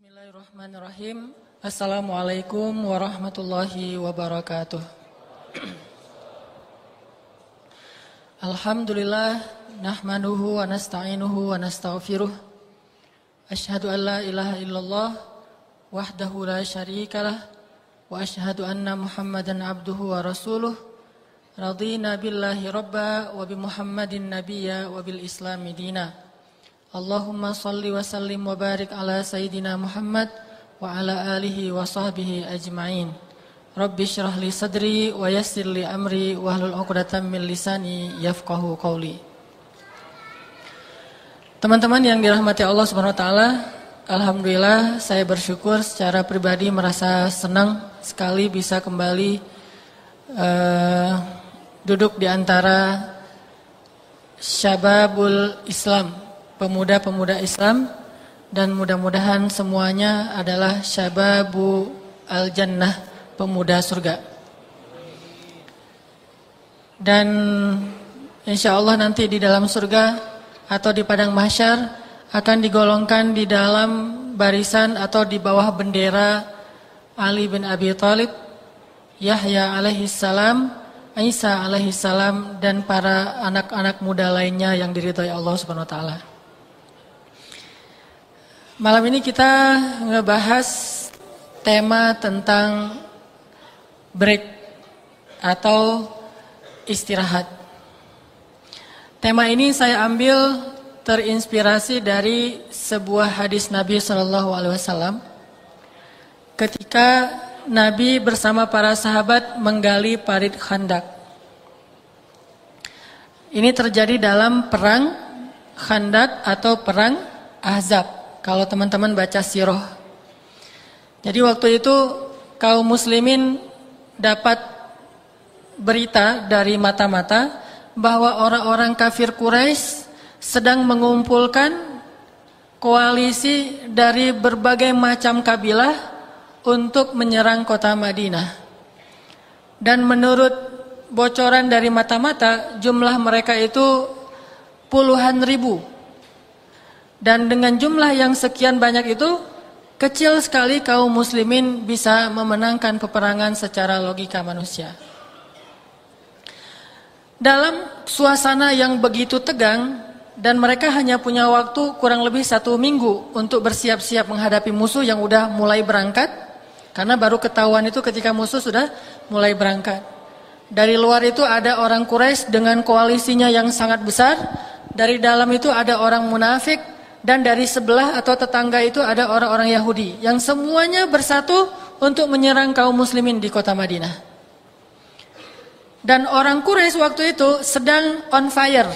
Bismillahirrahmanirrahim. Assalamualaikum warahmatullahi wabarakatuh. Alhamdulillah, nahmaduhu wa nasta'inuhu wa nastaghfiruh. Asyhadu an la ilaha illallah wahdahu la syarikalah wa asyhadu anna Muhammadan abduhu wa rasuluh. Radina billahi rabba wa bi Muhammadin nabiyya wa bil islami dina. Allahumma salli wa sallim wa barik ala Sayyidina Muhammad wa ala alihi wa sahbihi ajma'in. Rabbi syrah li sadri wa yassir li amri wa hlul 'uqdatam min lisani yafqahu qawli. Teman-teman yang dirahmati Allah Subhanahu wa taala, alhamdulillah saya bersyukur secara pribadi merasa senang sekali bisa kembali duduk di antara Syababul Islam, pemuda-pemuda Islam, dan mudah-mudahan semuanya adalah Syababu Al-Jannah, pemuda surga. Dan insya Allah nanti di dalam surga atau di padang mahsyar akan digolongkan di dalam barisan atau di bawah bendera Ali bin Abi Thalib, Yahya alaihissalam, Isa alaihissalam, dan para anak-anak muda lainnya yang diridhai Allah Subhanahu wa taala. Malam ini kita ngebahas tema tentang break atau istirahat. Tema ini saya ambil terinspirasi dari sebuah hadis Nabi SAW ketika Nabi bersama para sahabat menggali parit Khandak. Ini terjadi dalam perang Khandak atau perang Ahzab. Kalau teman-teman baca sirah. Jadi waktu itu kaum muslimin dapat berita dari mata-mata bahwa orang-orang kafir Quraisy sedang mengumpulkan koalisi dari berbagai macam kabilah untuk menyerang kota Madinah. Dan menurut bocoran dari mata-mata, jumlah mereka itu puluhan ribu. Dan dengan jumlah yang sekian banyak itu, kecil sekali kaum muslimin bisa memenangkan peperangan secara logika manusia. Dalam suasana yang begitu tegang, dan mereka hanya punya waktu kurang lebih 1 minggu untuk bersiap-siap menghadapi musuh yang udah mulai berangkat, karena baru ketahuan itu ketika musuh sudah mulai berangkat. Dari luar itu ada orang Quraisy dengan koalisinya yang sangat besar, dari dalam itu ada orang munafik, dan dari sebelah atau tetangga itu ada orang-orang Yahudi yang semuanya bersatu untuk menyerang kaum muslimin di kota Madinah. Dan orang Quraisy waktu itu sedang on fire,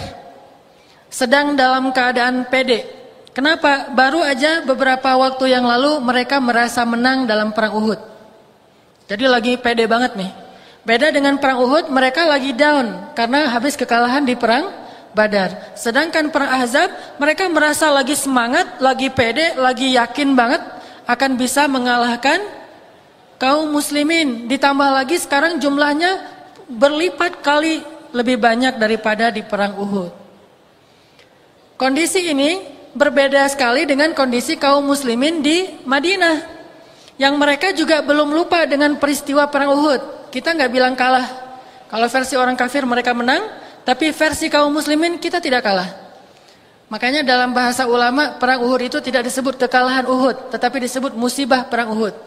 sedang dalam keadaan pede. Kenapa? Baru aja beberapa waktu yang lalu mereka merasa menang dalam perang Uhud. Jadi lagi pede banget nih. Beda dengan perang Uhud, mereka lagi down karena habis kekalahan di perang Badar. Sedangkan perang Ahzab, mereka merasa lagi semangat, lagi pede, lagi yakin banget akan bisa mengalahkan kaum muslimin. Ditambah lagi sekarang jumlahnya berlipat kali lebih banyak daripada di perang Uhud. Kondisi ini berbeda sekali dengan kondisi kaum muslimin di Madinah, yang mereka juga belum lupa dengan peristiwa perang Uhud. Kita nggak bilang kalah. Kalau versi orang kafir mereka menang, tapi versi kaum muslimin kita tidak kalah. Makanya dalam bahasa ulama, perang Uhud itu tidak disebut kekalahan Uhud, tetapi disebut musibah perang Uhud.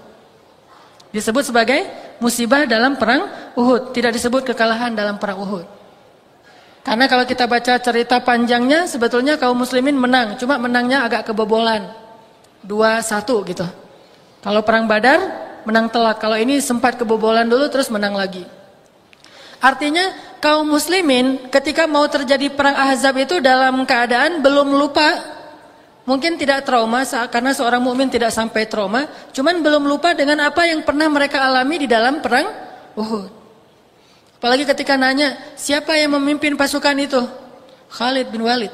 Disebut sebagai musibah dalam perang Uhud, tidak disebut kekalahan dalam perang Uhud. Karena kalau kita baca cerita panjangnya, sebetulnya kaum muslimin menang, cuma menangnya agak kebobolan. 2-1 gitu. Kalau perang Badar, menang telak. Kalau ini sempat kebobolan dulu, terus menang lagi. Artinya kaum muslimin ketika mau terjadi perang Ahzab itu dalam keadaan belum lupa, mungkin tidak trauma karena seorang mukmin tidak sampai trauma, cuman belum lupa dengan apa yang pernah mereka alami di dalam perang Uhud. Apalagi ketika nanya, siapa yang memimpin pasukan itu? Khalid bin Walid.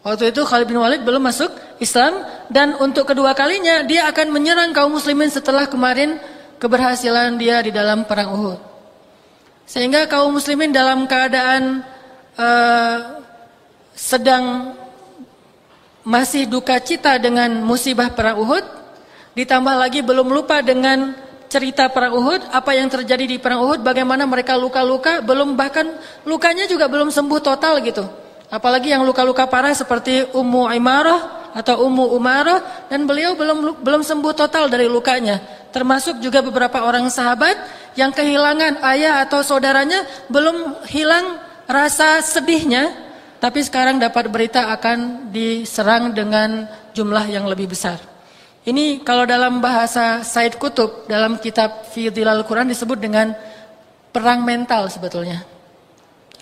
Waktu itu Khalid bin Walid belum masuk Islam, dan untuk kedua kalinya dia akan menyerang kaum muslimin setelah kemarin keberhasilan dia di dalam perang Uhud. Sehingga kaum muslimin dalam keadaan sedang masih duka cita dengan musibah perang Uhud, ditambah lagi belum lupa dengan cerita perang Uhud, apa yang terjadi di perang Uhud, bagaimana mereka luka-luka, belum bahkan lukanya juga belum sembuh total gitu. Apalagi yang luka-luka parah seperti Ummu Imarah atau Ummu Umarah, dan beliau belum sembuh total dari lukanya. Termasuk juga beberapa orang sahabat yang kehilangan ayah atau saudaranya, belum hilang rasa sedihnya, tapi sekarang dapat berita akan diserang dengan jumlah yang lebih besar. Ini kalau dalam bahasa Said Qutb dalam kitab Fi Dhilal Quran disebut dengan perang mental sebetulnya.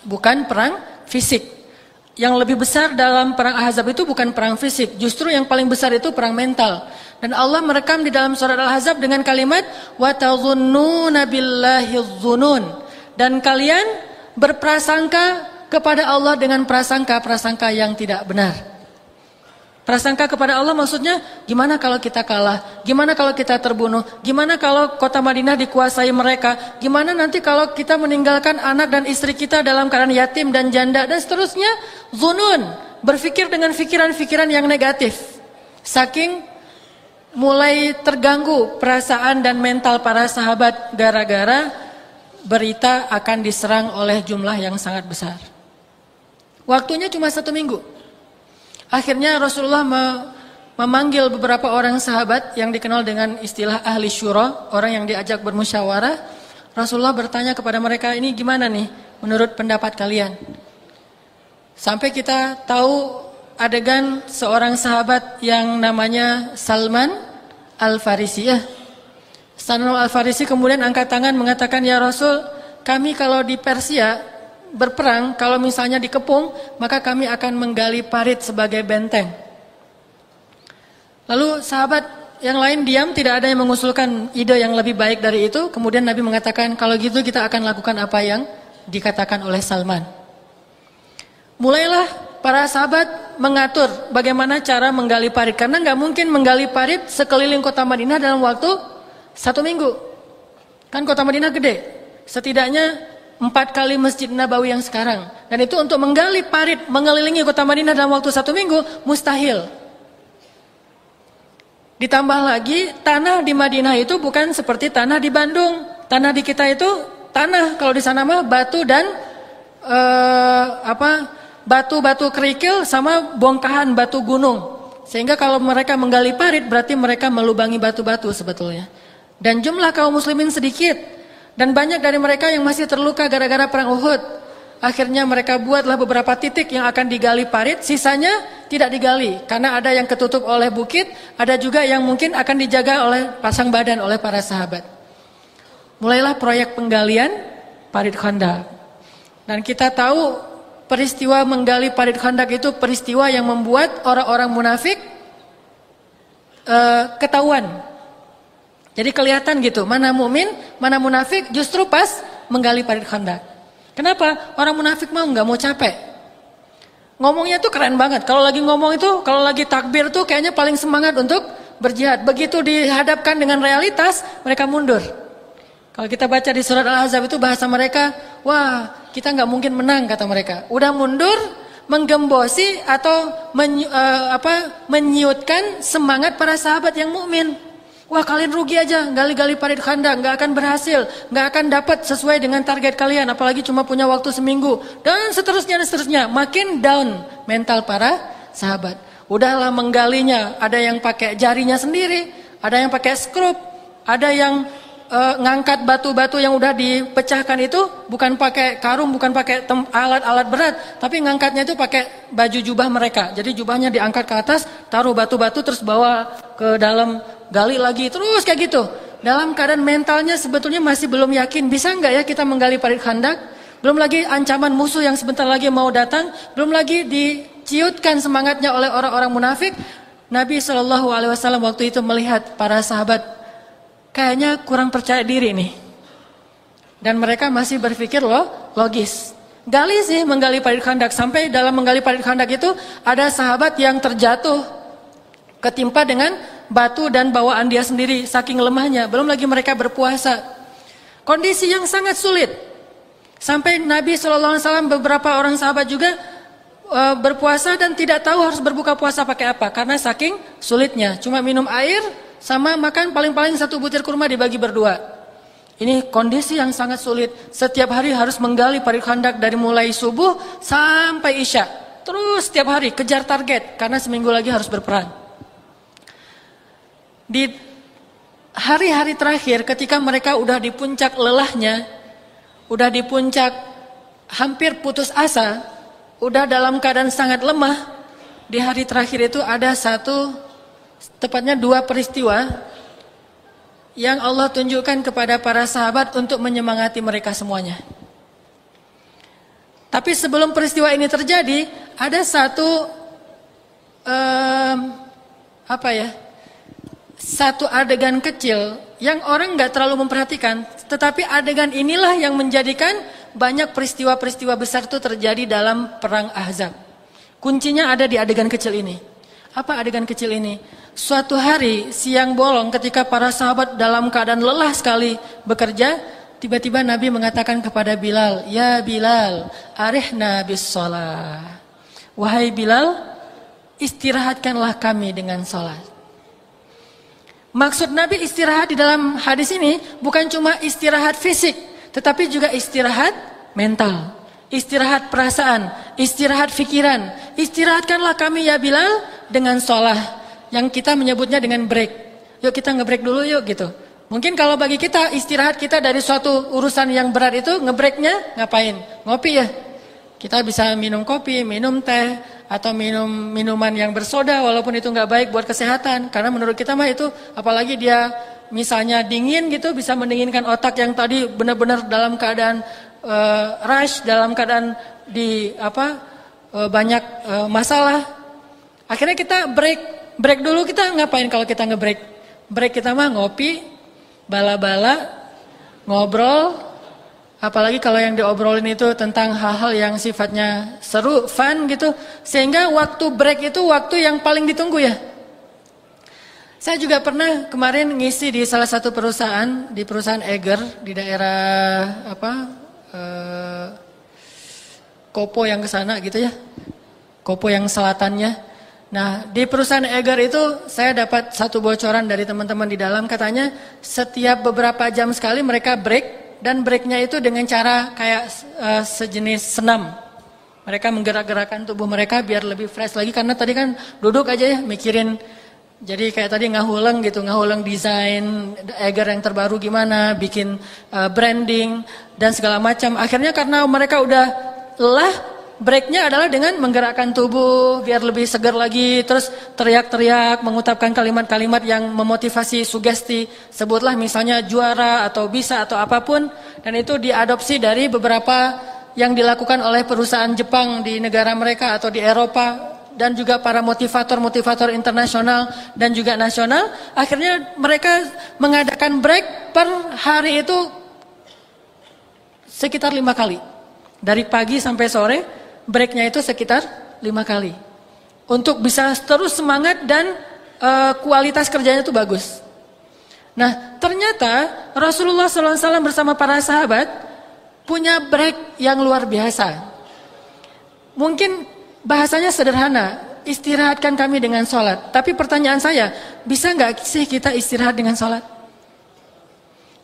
Bukan perang fisik. Yang lebih besar dalam perang Ahzab itu bukan perang fisik, justru yang paling besar itu perang mental. Dan Allah merekam di dalam surat Al-Ahzab dengan kalimat wa tadhunnuna billahi dzunun, dan kalian berprasangka kepada Allah dengan prasangka-prasangka yang tidak benar. Prasangka kepada Allah maksudnya, gimana kalau kita kalah? Gimana kalau kita terbunuh? Gimana kalau kota Madinah dikuasai mereka? Gimana nanti kalau kita meninggalkan anak dan istri kita dalam keadaan yatim dan janda dan seterusnya? Zunun, berpikir dengan pikiran-pikiran yang negatif. Saking mulai terganggu perasaan dan mental para sahabat gara-gara berita akan diserang oleh jumlah yang sangat besar. Waktunya cuma 1 minggu. Akhirnya Rasulullah memanggil beberapa orang sahabat yang dikenal dengan istilah ahli syura, orang yang diajak bermusyawarah. Rasulullah bertanya kepada mereka, ini gimana nih menurut pendapat kalian? Sampai kita tahu adegan seorang sahabat yang namanya Salman Al-Farisi. Salman Al-Farisi kemudian angkat tangan mengatakan, ya Rasul, kami kalau di Persia berperang, kalau misalnya dikepung, maka kami akan menggali parit sebagai benteng. Lalu sahabat yang lain diam, tidak ada yang mengusulkan ide yang lebih baik dari itu. Kemudian Nabi mengatakan, kalau gitu kita akan lakukan apa yang dikatakan oleh Salman. Mulailah para sahabat mengatur bagaimana cara menggali parit, karena nggak mungkin menggali parit sekeliling kota Madinah dalam waktu 1 minggu. Kan kota Madinah gede, setidaknya 4 kali Masjid Nabawi yang sekarang. Dan itu untuk menggali parit mengelilingi kota Madinah dalam waktu 1 minggu mustahil. Ditambah lagi tanah di Madinah itu bukan seperti tanah di Bandung. Tanah di kita itu tanah, kalau di sana mah batu dan batu-batu kerikil sama bongkahan batu gunung. Sehingga kalau mereka menggali parit berarti mereka melubangi batu-batu sebetulnya. Dan jumlah kaum muslimin sedikit, dan banyak dari mereka yang masih terluka gara-gara perang Uhud. Akhirnya mereka buatlah beberapa titik yang akan digali parit, sisanya tidak digali karena ada yang ketutup oleh bukit, ada juga yang mungkin akan dijaga oleh pasang badan oleh para sahabat. Mulailah proyek penggalian parit Khandaq. Dan kita tahu peristiwa menggali parit Khandaq itu peristiwa yang membuat orang-orang munafik ketahuan. Jadi kelihatan gitu, mana mukmin, mana munafik justru pas menggali parit Khandaq. Kenapa? Orang munafik nggak mau capek. Ngomongnya tuh keren banget. Kalau lagi ngomong itu, kalau lagi takbir tuh kayaknya paling semangat untuk berjihad. Begitu dihadapkan dengan realitas, mereka mundur. Kalau kita baca di surat Al-Ahzab itu bahasa mereka, wah kita nggak mungkin menang kata mereka. Udah mundur, menggembosi atau menyiutkan semangat para sahabat yang mukmin. Wah kalian rugi aja, gali-gali parit Khandaq, nggak akan berhasil, nggak akan dapat sesuai dengan target kalian, apalagi cuma punya waktu seminggu, dan seterusnya dan seterusnya. Makin down mental para sahabat. Udahlah menggalinya, ada yang pakai jarinya sendiri, ada yang pakai skrup, ada yang ngangkat batu-batu yang udah dipecahkan itu bukan pakai karung, bukan pakai alat-alat berat, tapi ngangkatnya itu pakai baju jubah mereka. Jadi jubahnya diangkat ke atas, taruh batu-batu terus bawa ke dalam, gali lagi, terus kayak gitu. Dalam keadaan mentalnya sebetulnya masih belum yakin, bisa nggak ya kita menggali parit Khandaq? Belum lagi ancaman musuh yang sebentar lagi mau datang, belum lagi diciutkan semangatnya oleh orang-orang munafik. Nabi SAW waktu itu melihat para sahabat kayaknya kurang percaya diri nih. Dan mereka masih berpikir logis. Gali sih menggali parit Khandaq, sampai dalam menggali parit Khandaq itu ada sahabat yang terjatuh, ketimpa dengan batu dan bawaan dia sendiri saking lemahnya. Belum lagi mereka berpuasa. Kondisi yang sangat sulit. Sampai Nabi SAW beberapa orang sahabat juga berpuasa dan tidak tahu harus berbuka puasa pakai apa karena saking sulitnya. Cuma minum air sama makan paling-paling 1 butir kurma dibagi berdua. Ini kondisi yang sangat sulit. Setiap hari harus menggali parit khandak dari mulai subuh sampai isya. Terus setiap hari kejar target karena seminggu lagi harus berperang. Di hari-hari terakhir ketika mereka udah di puncak lelahnya, udah di puncak hampir putus asa, udah dalam keadaan sangat lemah, di hari terakhir itu ada tepatnya 2 peristiwa yang Allah tunjukkan kepada para sahabat untuk menyemangati mereka semuanya. Tapi sebelum peristiwa ini terjadi, ada satu adegan kecil yang orang nggak terlalu memperhatikan, tetapi adegan inilah yang menjadikan banyak peristiwa-peristiwa besar itu terjadi dalam perang Ahzab. Kuncinya ada di adegan kecil ini. Apa adegan kecil ini? Suatu hari siang bolong ketika para sahabat dalam keadaan lelah sekali bekerja, tiba-tiba Nabi mengatakan kepada Bilal, "Ya Bilal, arihna bis shalah." Wahai Bilal, istirahatkanlah kami dengan salat. Maksud Nabi istirahat di dalam hadis ini bukan cuma istirahat fisik, tetapi juga istirahat mental, istirahat perasaan, istirahat pikiran. Istirahatkanlah kami ya Bilal dengan sholah, yang kita menyebutnya dengan break. Yuk kita nge-break dulu yuk gitu. Mungkin kalau bagi kita istirahat kita dari suatu urusan yang berat itu nge-breaknya ngapain? Ngopi ya. Kita bisa minum kopi, minum teh, atau minum minuman yang bersoda walaupun itu nggak baik buat kesehatan. Karena menurut kita mah itu apalagi dia misalnya dingin gitu bisa mendinginkan otak yang tadi benar-benar dalam keadaan rush, dalam keadaan banyak masalah. Akhirnya kita break dulu. Kita ngapain kalau kita nge-break? Break kita mah ngopi, bala-bala, ngobrol. Apalagi kalau yang diobrolin itu tentang hal-hal yang sifatnya seru, fun gitu. Sehingga waktu break itu waktu yang paling ditunggu ya. Saya juga pernah kemarin ngisi di salah satu perusahaan, di perusahaan Eger di daerah Kopo yang ke sana gitu ya. Kopo yang selatannya. Nah, di perusahaan Eger itu saya dapat satu bocoran dari teman-teman di dalam, katanya setiap beberapa jam sekali mereka break, dan breaknya itu dengan cara kayak sejenis senam. Mereka menggerak-gerakkan tubuh mereka biar lebih fresh lagi, karena tadi kan duduk aja ya mikirin. Jadi kayak tadi ngahuleng gitu, ngahuleng desain Eger yang terbaru gimana, bikin branding dan segala macam. Akhirnya karena mereka udah lelah, breaknya adalah dengan menggerakkan tubuh biar lebih segar lagi, terus teriak-teriak, mengucapkan kalimat-kalimat yang memotivasi, sugesti, sebutlah misalnya juara atau bisa atau apapun, dan itu diadopsi dari beberapa yang dilakukan oleh perusahaan Jepang di negara mereka atau di Eropa, dan juga para motivator-motivator internasional dan juga nasional. Akhirnya mereka mengadakan break per hari itu sekitar 5 kali, dari pagi sampai sore. Breaknya itu sekitar 5 kali. Untuk bisa terus semangat dan kualitas kerjanya itu bagus. Nah, ternyata Rasulullah SAW bersama para sahabat punya break yang luar biasa. Mungkin bahasanya sederhana, istirahatkan kami dengan sholat. Tapi pertanyaan saya, bisa nggak sih kita istirahat dengan sholat?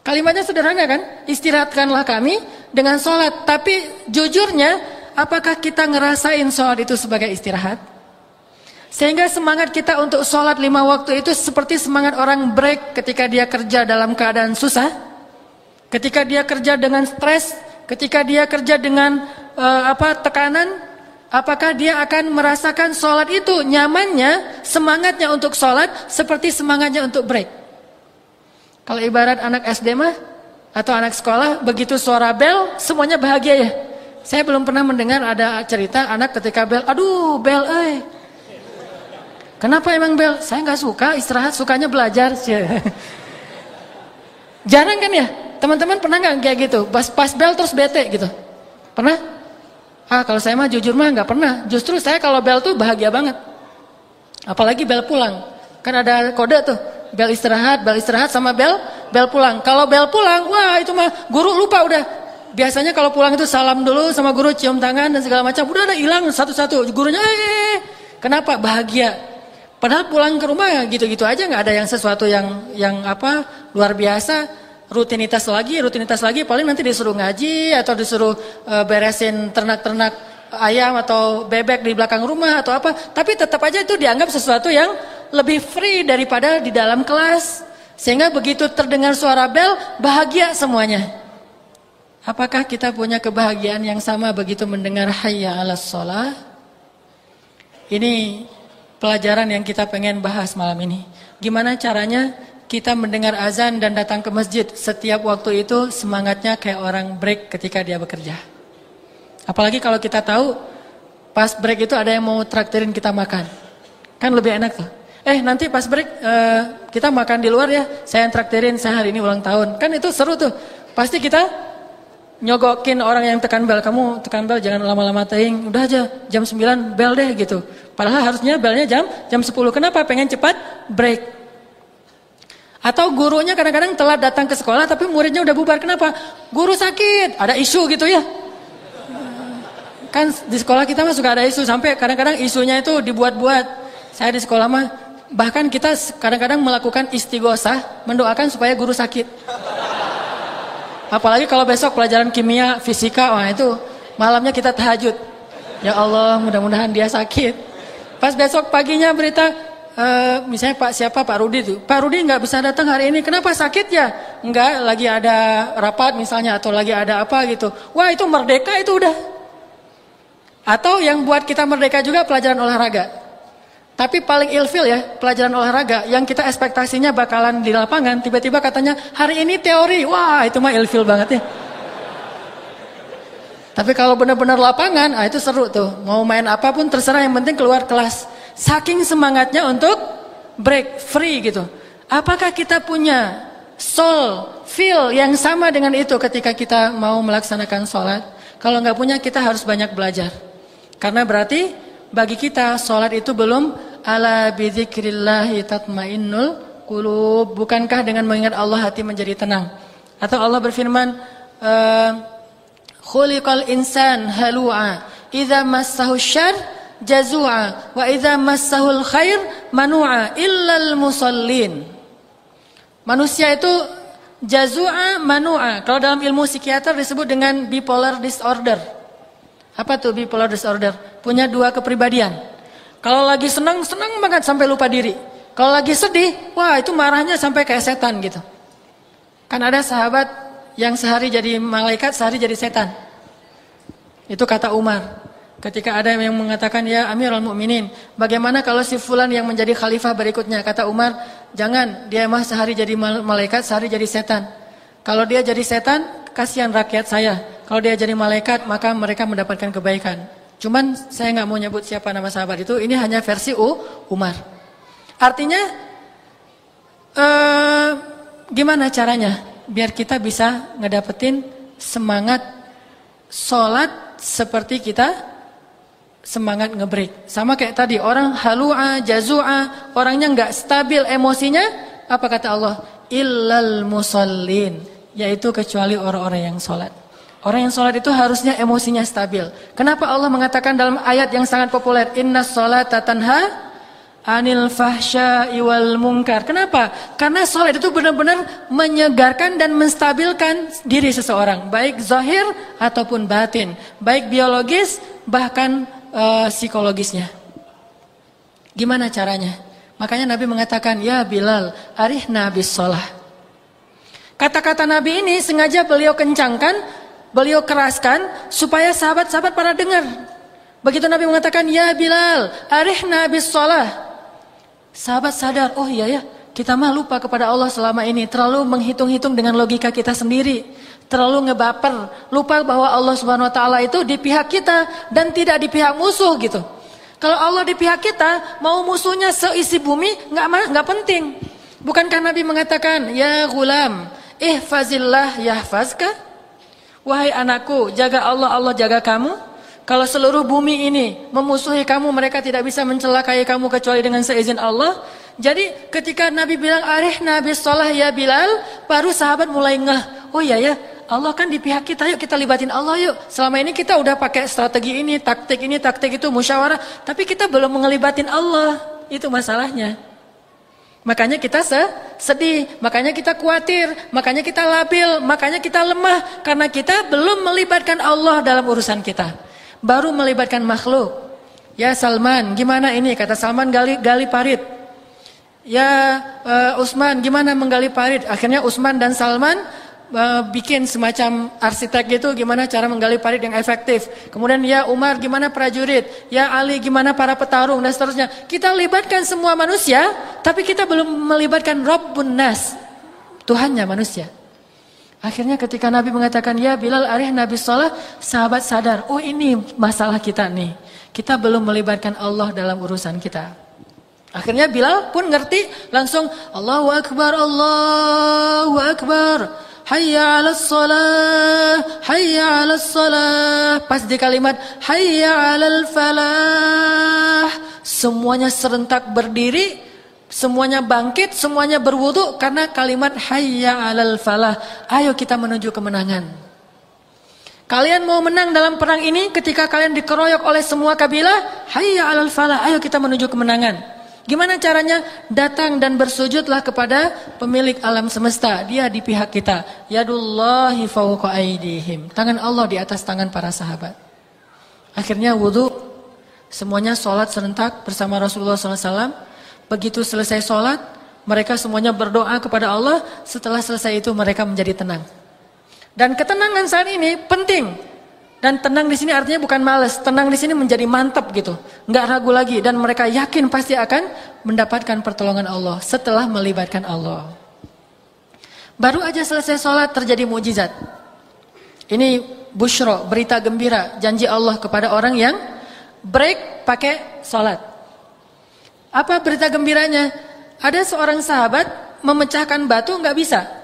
Kalimatnya sederhana kan? Istirahatkanlah kami dengan sholat. Tapi jujurnya, apakah kita ngerasain sholat itu sebagai istirahat? Sehingga semangat kita untuk sholat 5 waktu itu seperti semangat orang break ketika dia kerja dalam keadaan susah, ketika dia kerja dengan stres, ketika dia kerja dengan tekanan. Apakah dia akan merasakan sholat itu nyamannya, semangatnya untuk sholat seperti semangatnya untuk break? Kalau ibarat anak SD mah atau anak sekolah, begitu suara bel semuanya bahagia ya. Saya belum pernah mendengar ada cerita anak ketika bel, aduh bel kenapa emang bel? Saya nggak suka istirahat, sukanya belajar. Jarang kan ya? Teman-teman pernah nggak kayak gitu? Pas bel terus bete gitu? Pernah? Kalau saya mah jujur mah nggak pernah. Justru saya kalau bel tuh bahagia banget. Apalagi bel pulang. Kan ada kode tuh. Bel istirahat sama bel pulang. Kalau bel pulang, wah itu mah guru lupa udah. biasanya kalau pulang itu salam dulu sama guru, cium tangan dan segala macam. Udah ada hilang satu-satu. Gurunya kenapa? Bahagia. Padahal pulang ke rumah gitu-gitu aja, nggak ada yang sesuatu yang apa luar biasa. Rutinitas lagi, paling nanti disuruh ngaji atau disuruh beresin ternak-ternak ayam atau bebek di belakang rumah atau apa. Tapi tetap aja itu dianggap sesuatu yang lebih free daripada di dalam kelas. Sehingga begitu terdengar suara bel, bahagia semuanya. Apakah kita punya kebahagiaan yang sama begitu mendengar hayya 'alas shalah? Ini pelajaran yang kita pengen bahas malam ini. Gimana caranya kita mendengar azan dan datang ke masjid setiap waktu itu semangatnya kayak orang break ketika dia bekerja. Apalagi kalau kita tahu pas break itu ada yang mau traktirin kita makan. Kan lebih enak tuh. Nanti pas break kita makan di luar ya, saya yang traktirin, saya hari ini ulang tahun. Kan itu seru tuh. Pasti kita nyogokin orang yang tekan bel. Kamu tekan bel jangan lama-lama teing. Udah aja jam 9 bel deh gitu. Padahal harusnya belnya jam 10. Kenapa? Pengen cepat break. Atau gurunya kadang-kadang telat datang ke sekolah tapi muridnya udah bubar. Kenapa? Guru sakit, ada isu gitu ya. Kan di sekolah kita mah suka ada isu, sampai kadang-kadang isunya itu dibuat-buat. Saya di sekolah mah bahkan kita kadang-kadang melakukan istighosah, mendoakan supaya guru sakit. Apalagi kalau besok pelajaran kimia, fisika, wah itu malamnya kita tahajud. Ya Allah, mudah-mudahan dia sakit. Pas besok paginya berita misalnya Pak Rudi tuh. Pak Rudi nggak bisa datang hari ini. Kenapa, sakit ya? Enggak, lagi ada rapat misalnya atau lagi ada apa gitu. Wah, itu merdeka itu udah. Atau yang buat kita merdeka juga pelajaran olahraga. Tapi paling ilfil ya, pelajaran olahraga yang kita ekspektasinya bakalan di lapangan, tiba-tiba katanya hari ini teori. Wah, itu mah ilfil banget ya. Tapi kalau benar-benar lapangan, itu seru tuh. Mau main apapun terserah, yang penting keluar kelas. Saking semangatnya untuk break, free gitu. Apakah kita punya soul, feel yang sama dengan itu ketika kita mau melaksanakan sholat? Kalau nggak punya, kita harus banyak belajar. Karena berarti bagi kita sholat itu belum ala bidzikrillahi tatmainnul qulub. Bukankah dengan mengingat Allah hati menjadi tenang? Atau Allah berfirman, khuliqal insan halu'a idza massahu syarr jazua wa idza massahul khair manu'a illal musallin. Manusia itu jazua manu'a. Kalau dalam ilmu psikiater disebut dengan bipolar disorder. Apa tuh bipolar disorder? Punya dua kepribadian. Kalau lagi senang banget sampai lupa diri. Kalau lagi sedih, wah itu marahnya sampai kayak setan gitu. Kan ada sahabat yang sehari jadi malaikat, sehari jadi setan. Itu kata Umar. Ketika ada yang mengatakan, ya Amirul Mukminin, bagaimana kalau si fulan yang menjadi khalifah berikutnya? Kata Umar, jangan, dia mah sehari jadi malaikat, sehari jadi setan. Kalau dia jadi setan, kasihan rakyat saya. Kalau dia jadi malaikat, maka mereka mendapatkan kebaikan. Cuman saya nggak mau nyebut siapa nama sahabat itu, ini hanya versi Umar. Artinya, gimana caranya? Biar kita bisa ngedapetin semangat sholat seperti kita semangat ngebreak. Sama kayak tadi, orang halu'a, jazu'a, orangnya nggak stabil emosinya, apa kata Allah? Illal musallin, yaitu kecuali orang-orang yang sholat. Orang yang sholat itu harusnya emosinya stabil. Kenapa Allah mengatakan dalam ayat yang sangat populer, innas sholata tanha anil fahsya'i wal munkar. Kenapa? Karena sholat itu benar-benar menyegarkan dan menstabilkan diri seseorang, baik zahir ataupun batin, baik biologis bahkan psikologisnya. Gimana caranya? Makanya Nabi mengatakan, ya Bilal, arihna bis sholah. Kata-kata Nabi ini sengaja beliau kencangkan, beliau keraskan supaya sahabat-sahabat pada dengar. Begitu Nabi mengatakan, ya Bilal, arihna bis sholah. Sahabat sadar, oh iya ya, kita mah lupa kepada Allah selama ini, terlalu menghitung-hitung dengan logika kita sendiri. Terlalu ngebaper, lupa bahwa Allah Subhanahu wa taala itu di pihak kita dan tidak di pihak musuh gitu. Kalau Allah di pihak kita, mau musuhnya seisi bumi enggak penting. Bukankah Nabi mengatakan, ya gulam, ihfazillah yahfazka? Wahai anakku, jaga Allah, Allah jaga kamu. Kalau seluruh bumi ini memusuhi kamu, mereka tidak bisa mencelakai kamu kecuali dengan seizin Allah. Jadi ketika Nabi bilang arihna bis sholah ya Bilal, baru sahabat mulai ngeh. Oh iya ya, Allah kan di pihak kita, yuk kita libatin Allah yuk. Selama ini kita udah pakai strategi ini, taktik itu, musyawarah, tapi kita belum ngelibatin Allah. Itu masalahnya. Makanya kita sedih, makanya kita khawatir, makanya kita labil, makanya kita lemah. Karena kita belum melibatkan Allah dalam urusan kita. Baru melibatkan makhluk. Ya Salman, gimana ini? Kata Salman gali parit. Ya Utsman, gimana menggali parit? Akhirnya Utsman dan Salman bikin semacam arsitek gitu, gimana cara menggali parit yang efektif. Kemudian ya Umar, gimana prajurit? Ya Ali, gimana para petarung dan seterusnya. Kita libatkan semua manusia, tapi kita belum melibatkan Rabbun Nas, Tuhannya manusia. Akhirnya ketika Nabi mengatakan, ya Bilal arih Nabi sholat, sahabat sadar, oh ini masalah kita nih. Kita belum melibatkan Allah dalam urusan kita. Akhirnya Bilal pun ngerti, langsung Allahu Akbar, Allahu Akbar. Hayya 'alas shalah, hayya 'alas shalah. Pas di kalimat hayya 'alal falah, semuanya serentak berdiri, semuanya bangkit, semuanya berwudu karena kalimat hayya 'alal falah. Ayo kita menuju kemenangan. Kalian mau menang dalam perang ini ketika kalian dikeroyok oleh semua kabilah, hayya 'alal falah. Ayo kita menuju kemenangan. Gimana caranya? Datang dan bersujudlah kepada pemilik alam semesta. Dia di pihak kita. Yadullahi fawqa aydihim. Tangan Allah di atas tangan para sahabat. Akhirnya wudu. Semuanya sholat serentak bersama Rasulullah SAW. Begitu selesai sholat, mereka semuanya berdoa kepada Allah. Setelah selesai itu mereka menjadi tenang. Dan ketenangan saat ini penting. Dan tenang di sini artinya bukan malas, tenang di sini menjadi mantap gitu, nggak ragu lagi, dan mereka yakin pasti akan mendapatkan pertolongan Allah setelah melibatkan Allah. Baru aja selesai sholat terjadi mukjizat. Ini busyro, berita gembira, janji Allah kepada orang yang break pakai sholat. Apa berita gembiranya? Ada seorang sahabat memecahkan batu nggak bisa.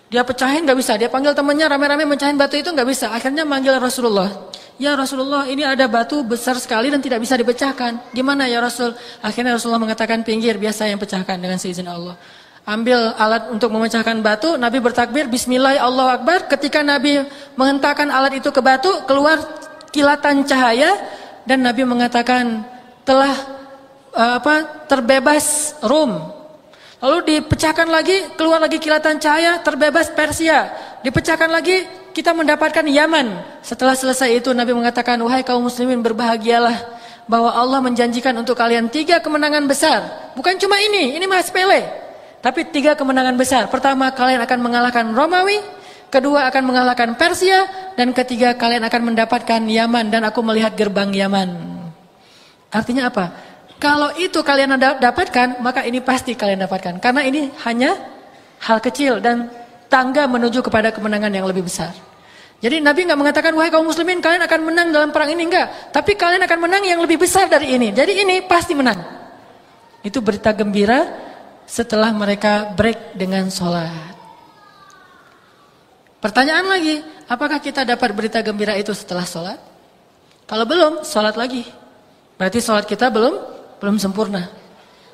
Dia pecahin nggak bisa, dia panggil temannya rame-rame mencahin batu itu nggak bisa. Akhirnya manggil Rasulullah. Ya Rasulullah, ini ada batu besar sekali dan tidak bisa dipecahkan. Gimana ya Rasul? Akhirnya Rasulullah mengatakan, pinggir, biasa yang pecahkan dengan seizin Allah. Ambil alat untuk memecahkan batu, Nabi bertakbir, Bismillah, Allahu Akbar. Ketika Nabi menghentakkan alat itu ke batu, keluar kilatan cahaya dan Nabi mengatakan telah terbebas Rum. Lalu dipecahkan lagi, keluar lagi kilatan cahaya, terbebas Persia. Dipecahkan lagi, kita mendapatkan Yaman. Setelah selesai itu Nabi mengatakan, wahai kaum muslimin, berbahagialah bahwa Allah menjanjikan untuk kalian 3 kemenangan besar. Bukan cuma ini mah sepele. Tapi 3 kemenangan besar. Pertama, kalian akan mengalahkan Romawi. Kedua, akan mengalahkan Persia. Dan ketiga, kalian akan mendapatkan Yaman. Dan aku melihat gerbang Yaman. Artinya apa? Kalau itu kalian dapatkan, maka ini pasti kalian dapatkan. Karena ini hanya hal kecil dan tangga menuju kepada kemenangan yang lebih besar. Jadi Nabi nggak mengatakan, wahai kaum muslimin, kalian akan menang dalam perang ini, enggak. Tapi kalian akan menang yang lebih besar dari ini. Jadi ini pasti menang. Itu berita gembira setelah mereka break dengan sholat. Pertanyaan lagi, apakah kita dapat berita gembira itu setelah sholat? Kalau belum, sholat lagi. Berarti sholat kita belum sempurna.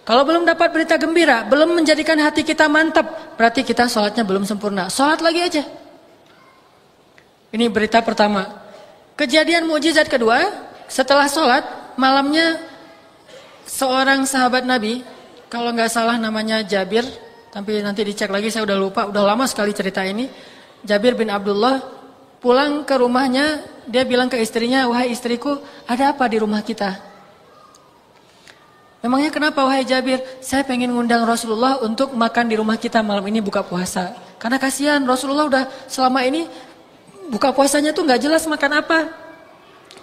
Kalau belum dapat berita gembira, belum menjadikan hati kita mantap, berarti kita sholatnya belum sempurna. Sholat lagi aja. Ini berita pertama. Kejadian mukjizat kedua, setelah sholat, malamnya seorang sahabat Nabi, kalau nggak salah namanya Jabir, tapi nanti dicek lagi, saya udah lupa, udah lama sekali cerita ini. Jabir bin Abdullah pulang ke rumahnya, dia bilang ke istrinya, wahai istriku, ada apa di rumah kita? Memangnya kenapa wahai Jabir? Saya pengen ngundang Rasulullah untuk makan di rumah kita malam ini buka puasa. Karena kasihan Rasulullah udah selama ini buka puasanya tuh nggak jelas makan apa.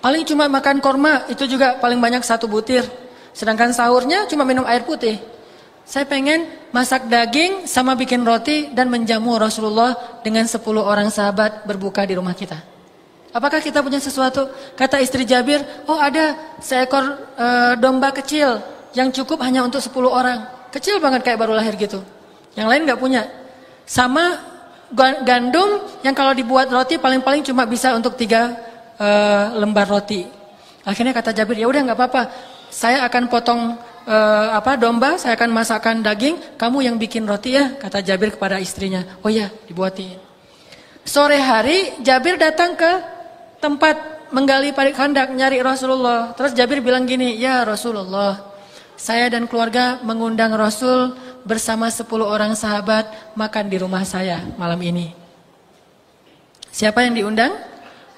Paling cuma makan korma, itu juga paling banyak 1 butir. Sedangkan sahurnya cuma minum air putih. Saya pengen masak daging sama bikin roti dan menjamu Rasulullah dengan 10 orang sahabat berbuka di rumah kita. Apakah kita punya sesuatu? Kata istri Jabir, oh ada seekor domba kecil yang cukup hanya untuk 10 orang. Kecil banget kayak baru lahir gitu. Yang lain gak punya. Sama gandum yang kalau dibuat roti paling-paling cuma bisa untuk 3 lembar roti. Akhirnya kata Jabir, ya udah gak apa-apa. Saya akan potong domba, saya akan masakkan daging, kamu yang bikin roti ya, kata Jabir kepada istrinya. Oh ya, dibuatin. Sore hari Jabir datang ke tempat menggali parit khandak nyari Rasulullah. Terus Jabir bilang gini, ya Rasulullah, saya dan keluarga mengundang Rasul bersama 10 orang sahabat makan di rumah saya malam ini. Siapa yang diundang?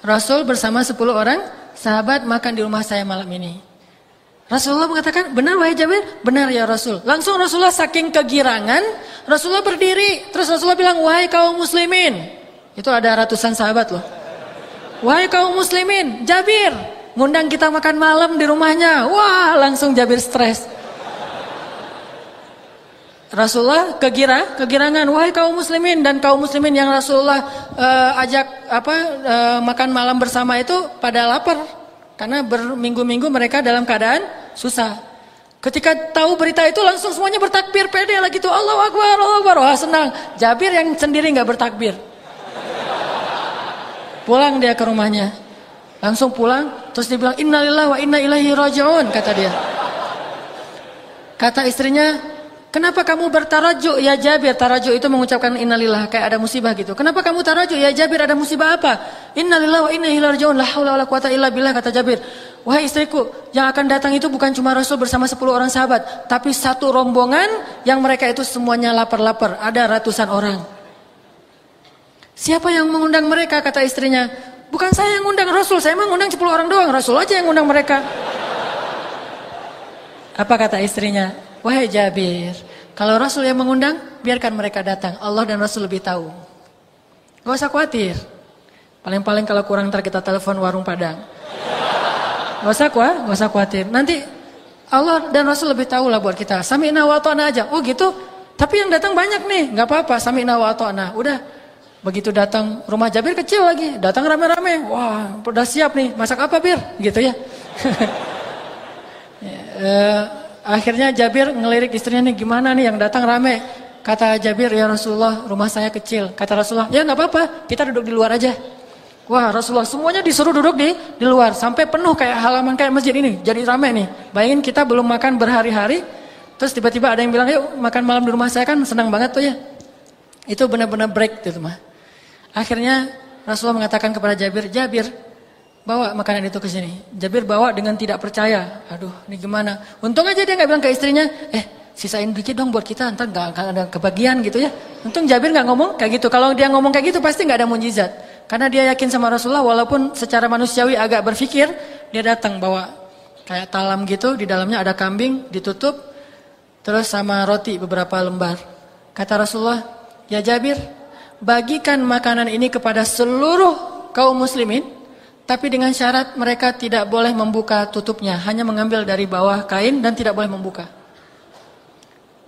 Rasul bersama 10 orang sahabat makan di rumah saya malam ini. Rasulullah mengatakan, benar wahai Jabir? Benar ya Rasul. Langsung Rasulullah saking kegirangan, Rasulullah berdiri. Terus Rasulullah bilang, wahai kaum muslimin. Itu ada ratusan sahabat loh. Wahai kaum muslimin, Jabir ngundang kita makan malam di rumahnya. Wah, langsung Jabir stres. Rasulullah kegirangan. Wahai kaum muslimin, dan kaum muslimin yang Rasulullah ajak makan malam bersama itu pada lapar. Karena berminggu-minggu mereka dalam keadaan susah. Ketika tahu berita itu langsung semuanya bertakbir, pede lagi tuh. Allahu Akbar, Allahu Akbar. Wah, senang. Jabir yang sendiri nggak bertakbir. Pulang dia ke rumahnya. Langsung pulang, terus dia bilang, innalillahi wa inna ilaihi raji'un, kata dia. Kata istrinya, kenapa kamu bertarajuk ya Jabir? Tarajuk itu mengucapkan innalillah, kayak ada musibah gitu. Kenapa kamu tarajuk ya Jabir, ada musibah apa? Innalillahi wa inna ilaihi raji'un, la haula wala quwata illa billah, kata Jabir. Wahai istriku, yang akan datang itu bukan cuma Rasul bersama 10 orang sahabat, tapi satu rombongan yang mereka itu semuanya lapar-lapar, ada ratusan orang. Siapa yang mengundang mereka, kata istrinya. Bukan saya yang ngundang Rasul, saya emang ngundang 10 orang doang, Rasul aja yang ngundang mereka. Apa kata istrinya? Wahai Jabir, kalau Rasul yang mengundang, biarkan mereka datang. Allah dan Rasul lebih tahu. Gak usah khawatir. Paling-paling kalau kurang ntar kita telepon warung Padang. Gak usah khawatir. Nanti Allah dan Rasul lebih tahu lah buat kita. Sami'na wa ata'na aja. Oh gitu. Tapi yang datang banyak nih. Gak apa-apa. Sami'na wa ata'na. Udah. Begitu datang rumah Jabir kecil lagi. Datang rame-rame. Wah udah siap nih. Masak apa Bir? Gitu ya. Akhirnya Jabir ngelirik istrinya nih. Gimana nih yang datang rame? Kata Jabir, ya Rasulullah rumah saya kecil. Kata Rasulullah, ya gak apa-apa. Kita duduk di luar aja. Wah Rasulullah semuanya disuruh duduk di luar. Sampai penuh kayak halaman kayak masjid ini. Jadi rame nih. Bayangin kita belum makan berhari-hari. Terus tiba-tiba ada yang bilang, yuk makan malam di rumah saya, kan senang banget tuh ya. Itu benar-benar break gitu mah. Akhirnya Rasulullah mengatakan kepada Jabir, Jabir bawa makanan itu ke sini. Jabir bawa dengan tidak percaya. Aduh ini gimana. Untung aja dia gak bilang ke istrinya, sisain dikit dong buat kita, ntar gak ada kebagian gitu ya. Untung Jabir gak ngomong kayak gitu. Kalau dia ngomong kayak gitu pasti gak ada mujizat. Karena dia yakin sama Rasulullah, walaupun secara manusiawi agak berpikir, dia datang bawa kayak talam gitu, di dalamnya ada kambing ditutup, terus sama roti beberapa lembar. Kata Rasulullah, ya Jabir, bagikan makanan ini kepada seluruh kaum muslimin, tapi dengan syarat mereka tidak boleh membuka tutupnya, hanya mengambil dari bawah kain dan tidak boleh membuka.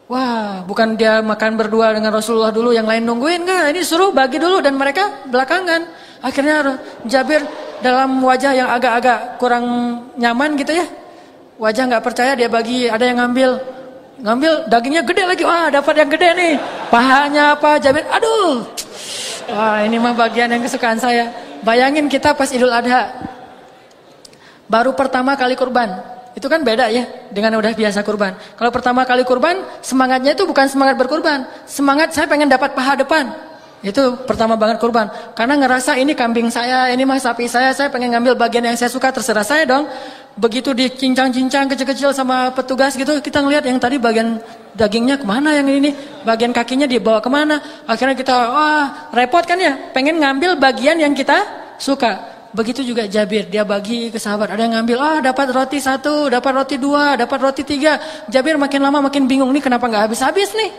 Wah, bukan dia makan berdua dengan Rasulullah dulu, yang lain nungguin, enggak, ini suruh bagi dulu dan mereka belakangan. Akhirnya Jabir dalam wajah yang agak-agak kurang nyaman gitu ya, wajah nggak percaya, dia bagi, ada yang ngambil dagingnya gede lagi, wah dapat yang gede nih, pahanya apa, Jabir, aduh, wah ini mah bagian yang kesukaan saya. Bayangin kita pas Idul Adha, baru pertama kali kurban, itu kan beda ya dengan udah biasa kurban. Kalau pertama kali kurban, semangatnya itu bukan semangat berkurban, semangat saya pengen dapat paha depan. Itu pertama banget kurban, karena ngerasa ini kambing saya, ini mah sapi saya pengen ngambil bagian yang saya suka, terserah saya dong. Begitu dicincang-cincang kecil-kecil sama petugas gitu, kita ngelihat yang tadi bagian dagingnya kemana, yang ini bagian kakinya dibawa kemana. Akhirnya kita, wah repot kan ya, pengen ngambil bagian yang kita suka. Begitu juga Jabir, dia bagi ke sahabat, ada yang ngambil, dapat roti 1, dapat roti 2, dapat roti 3. Jabir makin lama makin bingung, nih kenapa gak habis-habis nih.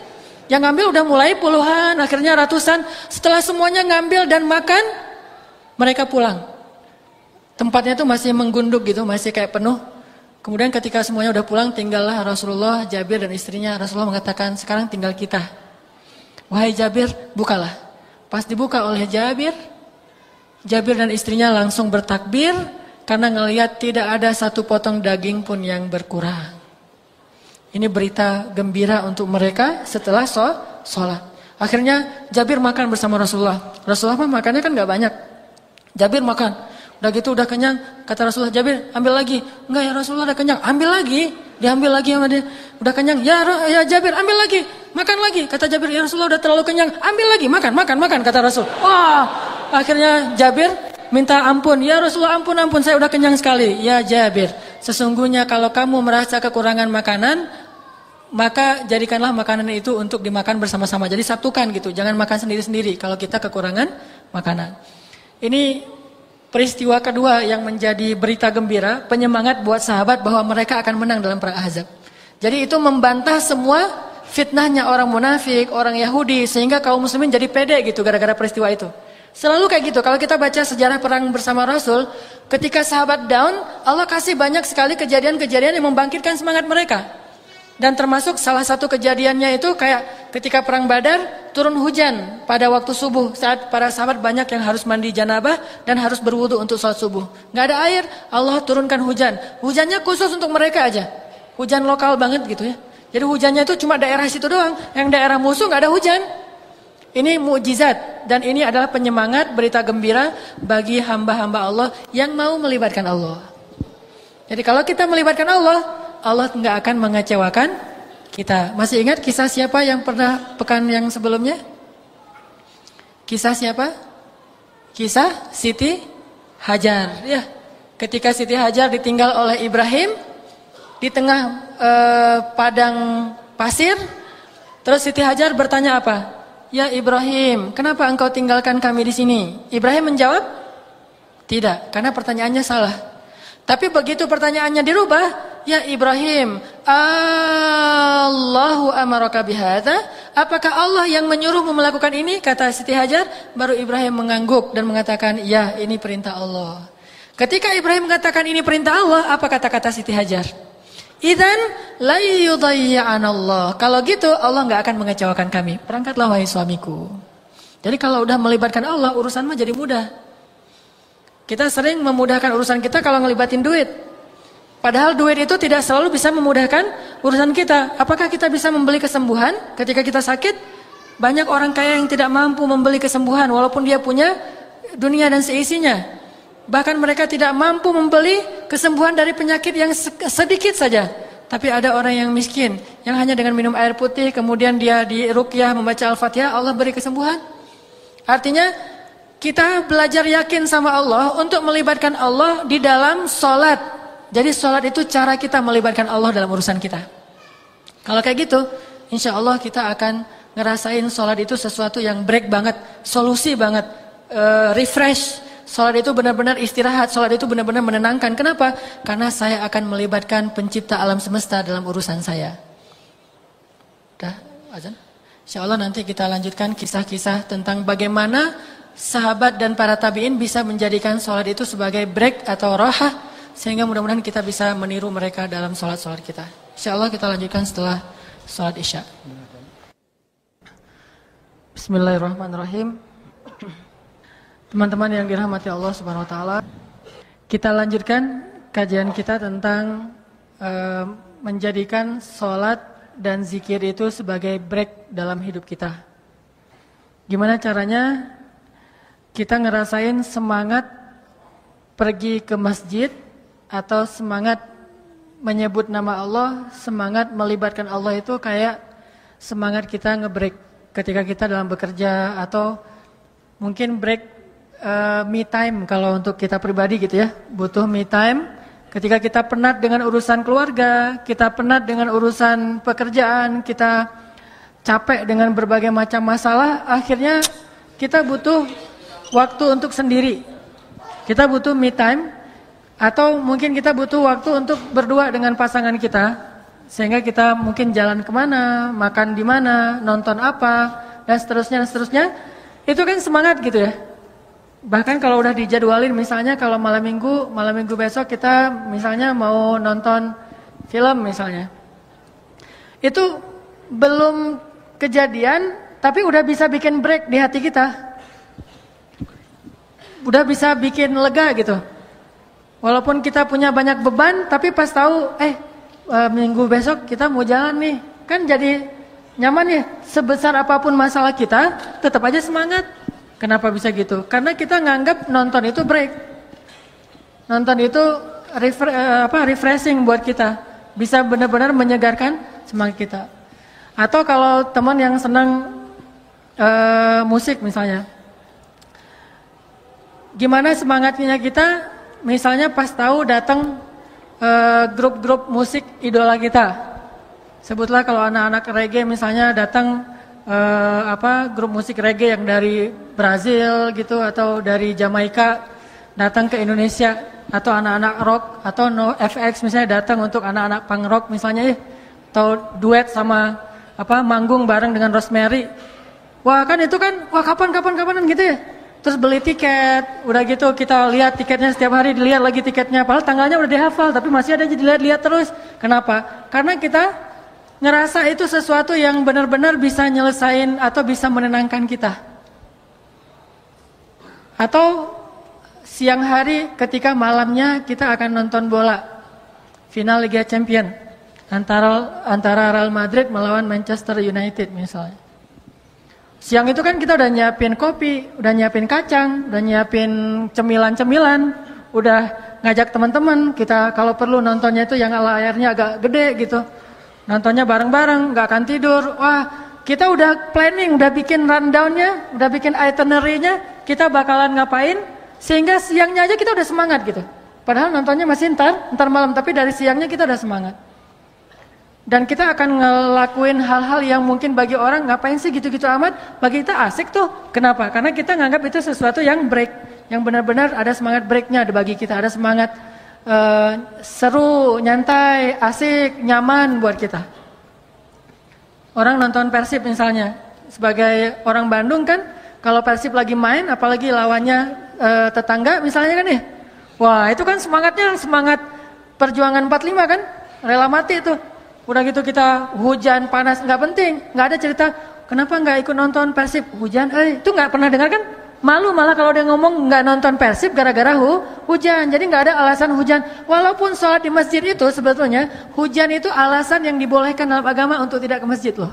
Yang ngambil udah mulai puluhan, akhirnya ratusan. Setelah semuanya ngambil dan makan, mereka pulang. Tempatnya tuh masih menggunduk gitu, masih kayak penuh. Kemudian ketika semuanya udah pulang, tinggallah Rasulullah, Jabir dan istrinya. Rasulullah mengatakan, sekarang tinggal kita. Wahai Jabir, bukalah. Pas dibuka oleh Jabir dan istrinya langsung bertakbir, karena ngelihat tidak ada satu potong daging pun yang berkurang. Ini berita gembira untuk mereka setelah sholat. Akhirnya Jabir makan bersama Rasulullah. Rasulullah mah makannya kan gak banyak. Jabir makan. Udah gitu udah kenyang. Kata Rasulullah, Jabir ambil lagi. Enggak ya Rasulullah udah kenyang. Ambil lagi. Diambil lagi sama dia. Udah kenyang. Ya Jabir ambil lagi. Makan lagi. Kata Jabir, ya Rasulullah udah terlalu kenyang. Ambil lagi. Makan. Kata Rasul. Wah Akhirnya Jabir minta ampun. Ya Rasulullah, ampun, saya udah kenyang sekali. Ya Jabir, sesungguhnya kalau kamu merasa kekurangan makanan, maka jadikanlah makanan itu untuk dimakan bersama-sama. Jadi satukan gitu, jangan makan sendiri-sendiri kalau kita kekurangan makanan. Ini peristiwa kedua yang menjadi berita gembira, penyemangat buat sahabat bahwa mereka akan menang dalam perang Ahzab. Jadi itu membantah semua fitnahnya orang munafik, orang Yahudi, sehingga kaum muslimin jadi pede gitu gara-gara peristiwa itu. Selalu kayak gitu, kalau kita baca sejarah perang bersama Rasul, ketika sahabat down, Allah kasih banyak sekali kejadian-kejadian yang membangkitkan semangat mereka. Dan termasuk salah satu kejadiannya itu kayak ketika perang Badar, turun hujan pada waktu subuh, saat para sahabat banyak yang harus mandi janabah dan harus berwudu untuk sholat subuh. Nggak ada air, Allah turunkan hujan. Hujannya khusus untuk mereka aja, hujan lokal banget gitu ya. Jadi hujannya itu cuma daerah situ doang, yang daerah musuh nggak ada hujan. Ini mukjizat dan ini adalah penyemangat, berita gembira bagi hamba-hamba Allah yang mau melibatkan Allah. Jadi kalau kita melibatkan Allah, Allah nggak akan mengecewakan kita. Masih ingat kisah siapa yang pernah pekan yang sebelumnya? Kisah siapa? Kisah Siti Hajar. Ya, ketika Siti Hajar ditinggal oleh Ibrahim di tengah padang pasir, terus Siti Hajar bertanya apa? Ya Ibrahim, kenapa engkau tinggalkan kami di sini? Ibrahim menjawab, tidak, karena pertanyaannya salah. Tapi begitu pertanyaannya dirubah, ya Ibrahim, Allahu amaraka bihadza? Apakah Allah yang menyuruhmu melakukan ini? Kata Siti Hajar, baru Ibrahim mengangguk dan mengatakan, ya ini perintah Allah. Ketika Ibrahim mengatakan ini perintah Allah, apa kata-kata Siti Hajar? Idzan la yudayyi'ana Allah. Kalau gitu Allah nggak akan mengecewakan kami. Berangkatlah wahai suamiku. Jadi kalau udah melibatkan Allah, urusan mah jadi mudah. Kita sering memudahkan urusan kita kalau ngelibatin duit. Padahal duit itu tidak selalu bisa memudahkan urusan kita. Apakah kita bisa membeli kesembuhan ketika kita sakit? Banyak orang kaya yang tidak mampu membeli kesembuhan walaupun dia punya dunia dan seisinya. Bahkan mereka tidak mampu membeli kesembuhan dari penyakit yang sedikit saja. Tapi ada orang yang miskin yang hanya dengan minum air putih kemudian dia diruqyah membaca Al-Fatihah, Allah beri kesembuhan. Artinya kita belajar yakin sama Allah untuk melibatkan Allah di dalam sholat. Jadi sholat itu cara kita melibatkan Allah dalam urusan kita. Kalau kayak gitu, insya Allah kita akan ngerasain sholat itu sesuatu yang break banget, solusi banget, refresh. Sholat itu benar-benar istirahat, sholat itu benar-benar menenangkan. Kenapa? Karena saya akan melibatkan pencipta alam semesta dalam urusan saya. Udah, azan? Insya Allah nanti kita lanjutkan kisah-kisah tentang bagaimana sahabat dan para tabi'in bisa menjadikan sholat itu sebagai break atau rahah, sehingga mudah-mudahan kita bisa meniru mereka dalam sholat-sholat kita. Insya Allah kita lanjutkan setelah sholat isya. Bismillahirrahmanirrahim. Teman-teman yang dirahmati Allah Subhanahu Wa Taala, kita lanjutkan kajian kita tentang menjadikan sholat dan zikir itu sebagai break dalam hidup kita. Gimana caranya kita ngerasain semangat pergi ke masjid atau semangat menyebut nama Allah, semangat melibatkan Allah itu kayak semangat kita nge-break ketika kita dalam bekerja atau mungkin break me time kalau untuk kita pribadi gitu ya, butuh me time ketika kita penat dengan urusan keluarga, kita penat dengan urusan pekerjaan, kita capek dengan berbagai macam masalah, akhirnya kita butuh waktu untuk sendiri. Kita butuh me time atau mungkin kita butuh waktu untuk berdua dengan pasangan kita, sehingga kita mungkin jalan kemana, makan di mana, nonton apa dan seterusnya. Itu kan semangat gitu ya. Bahkan kalau udah dijadwalin, misalnya kalau malam minggu besok kita misalnya mau nonton film misalnya. Itu belum kejadian, tapi udah bisa bikin break di hati kita. Udah bisa bikin lega gitu. Walaupun kita punya banyak beban, tapi pas tahu, minggu besok kita mau jalan nih. Kan jadi nyaman ya, sebesar apapun masalah kita, tetap aja semangat. Kenapa bisa gitu? Karena kita nganggap nonton itu break. Nonton itu refreshing buat kita. Bisa benar-benar menyegarkan semangat kita. Atau kalau teman yang senang musik misalnya. Gimana semangatnya kita, misalnya pas tahu datang grup-grup musik idola kita. Sebutlah kalau anak-anak reggae misalnya datang grup musik reggae yang dari Brazil gitu atau dari Jamaika datang ke Indonesia, atau anak-anak rock atau NoFX misalnya datang untuk anak-anak punk rock misalnya atau duet sama manggung bareng dengan Rosemary. Wah kan itu kan kapan gitu ya. Terus beli tiket, udah gitu kita lihat tiketnya setiap hari, dilihat lagi tiketnya, padahal tanggalnya udah dihafal tapi masih ada dilihat-lihat terus. Kenapa? Karena kita ngerasa itu sesuatu yang benar-benar bisa nyelesain atau bisa menenangkan kita. Atau siang hari ketika malamnya kita akan nonton bola final Liga Champion antara Real Madrid melawan Manchester United misalnya. Siang itu kan kita udah nyiapin kopi, udah nyiapin kacang, udah nyiapin cemilan-cemilan, udah ngajak teman-teman kita kalau perlu nontonnya itu yang layarnya agak gede gitu. Nontonnya bareng-bareng, gak akan tidur. Wah, kita udah planning, udah bikin rundown-nya, udah bikin itinerary-nya, kita bakalan ngapain, sehingga siangnya aja kita udah semangat gitu. Padahal nontonnya masih ntar malam, tapi dari siangnya kita udah semangat. Dan kita akan ngelakuin hal-hal yang mungkin bagi orang, ngapain sih gitu-gitu amat, bagi kita asik tuh. Kenapa? Karena kita nganggap itu sesuatu yang break, yang benar-benar ada semangat breaknya, bagi kita ada semangat seru, nyantai, asik, nyaman buat kita. Orang nonton Persib misalnya, sebagai orang Bandung kan, kalau Persib lagi main, apalagi lawannya tetangga misalnya kan nih, wah itu kan semangatnya semangat perjuangan 45 kan, rela mati itu. Udah gitu kita hujan, panas, nggak penting, nggak ada cerita kenapa nggak ikut nonton Persib, hujan, itu nggak pernah dengar kan? Malu malah kalau dia ngomong nggak nonton Persib gara-gara hujan. Jadi nggak ada alasan hujan. Walaupun sholat di masjid itu sebetulnya hujan itu alasan yang dibolehkan dalam agama untuk tidak ke masjid loh.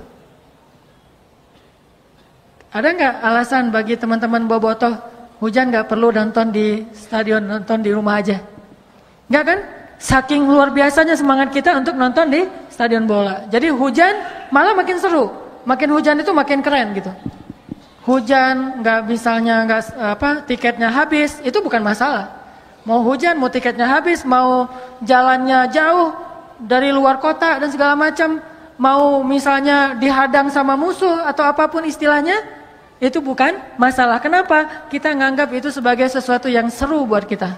Ada nggak alasan bagi teman-teman bobotoh hujan nggak perlu nonton di stadion, nonton di rumah aja? Nggak kan? Saking luar biasanya semangat kita untuk nonton di stadion bola. Jadi hujan malah makin seru. Makin hujan itu makin keren gitu. Hujan tiketnya habis itu bukan masalah. Mau hujan, mau tiketnya habis, mau jalannya jauh dari luar kota dan segala macam, mau misalnya dihadang sama musuh atau apapun istilahnya, itu bukan masalah. Kenapa? Kita nganggap itu sebagai sesuatu yang seru buat kita.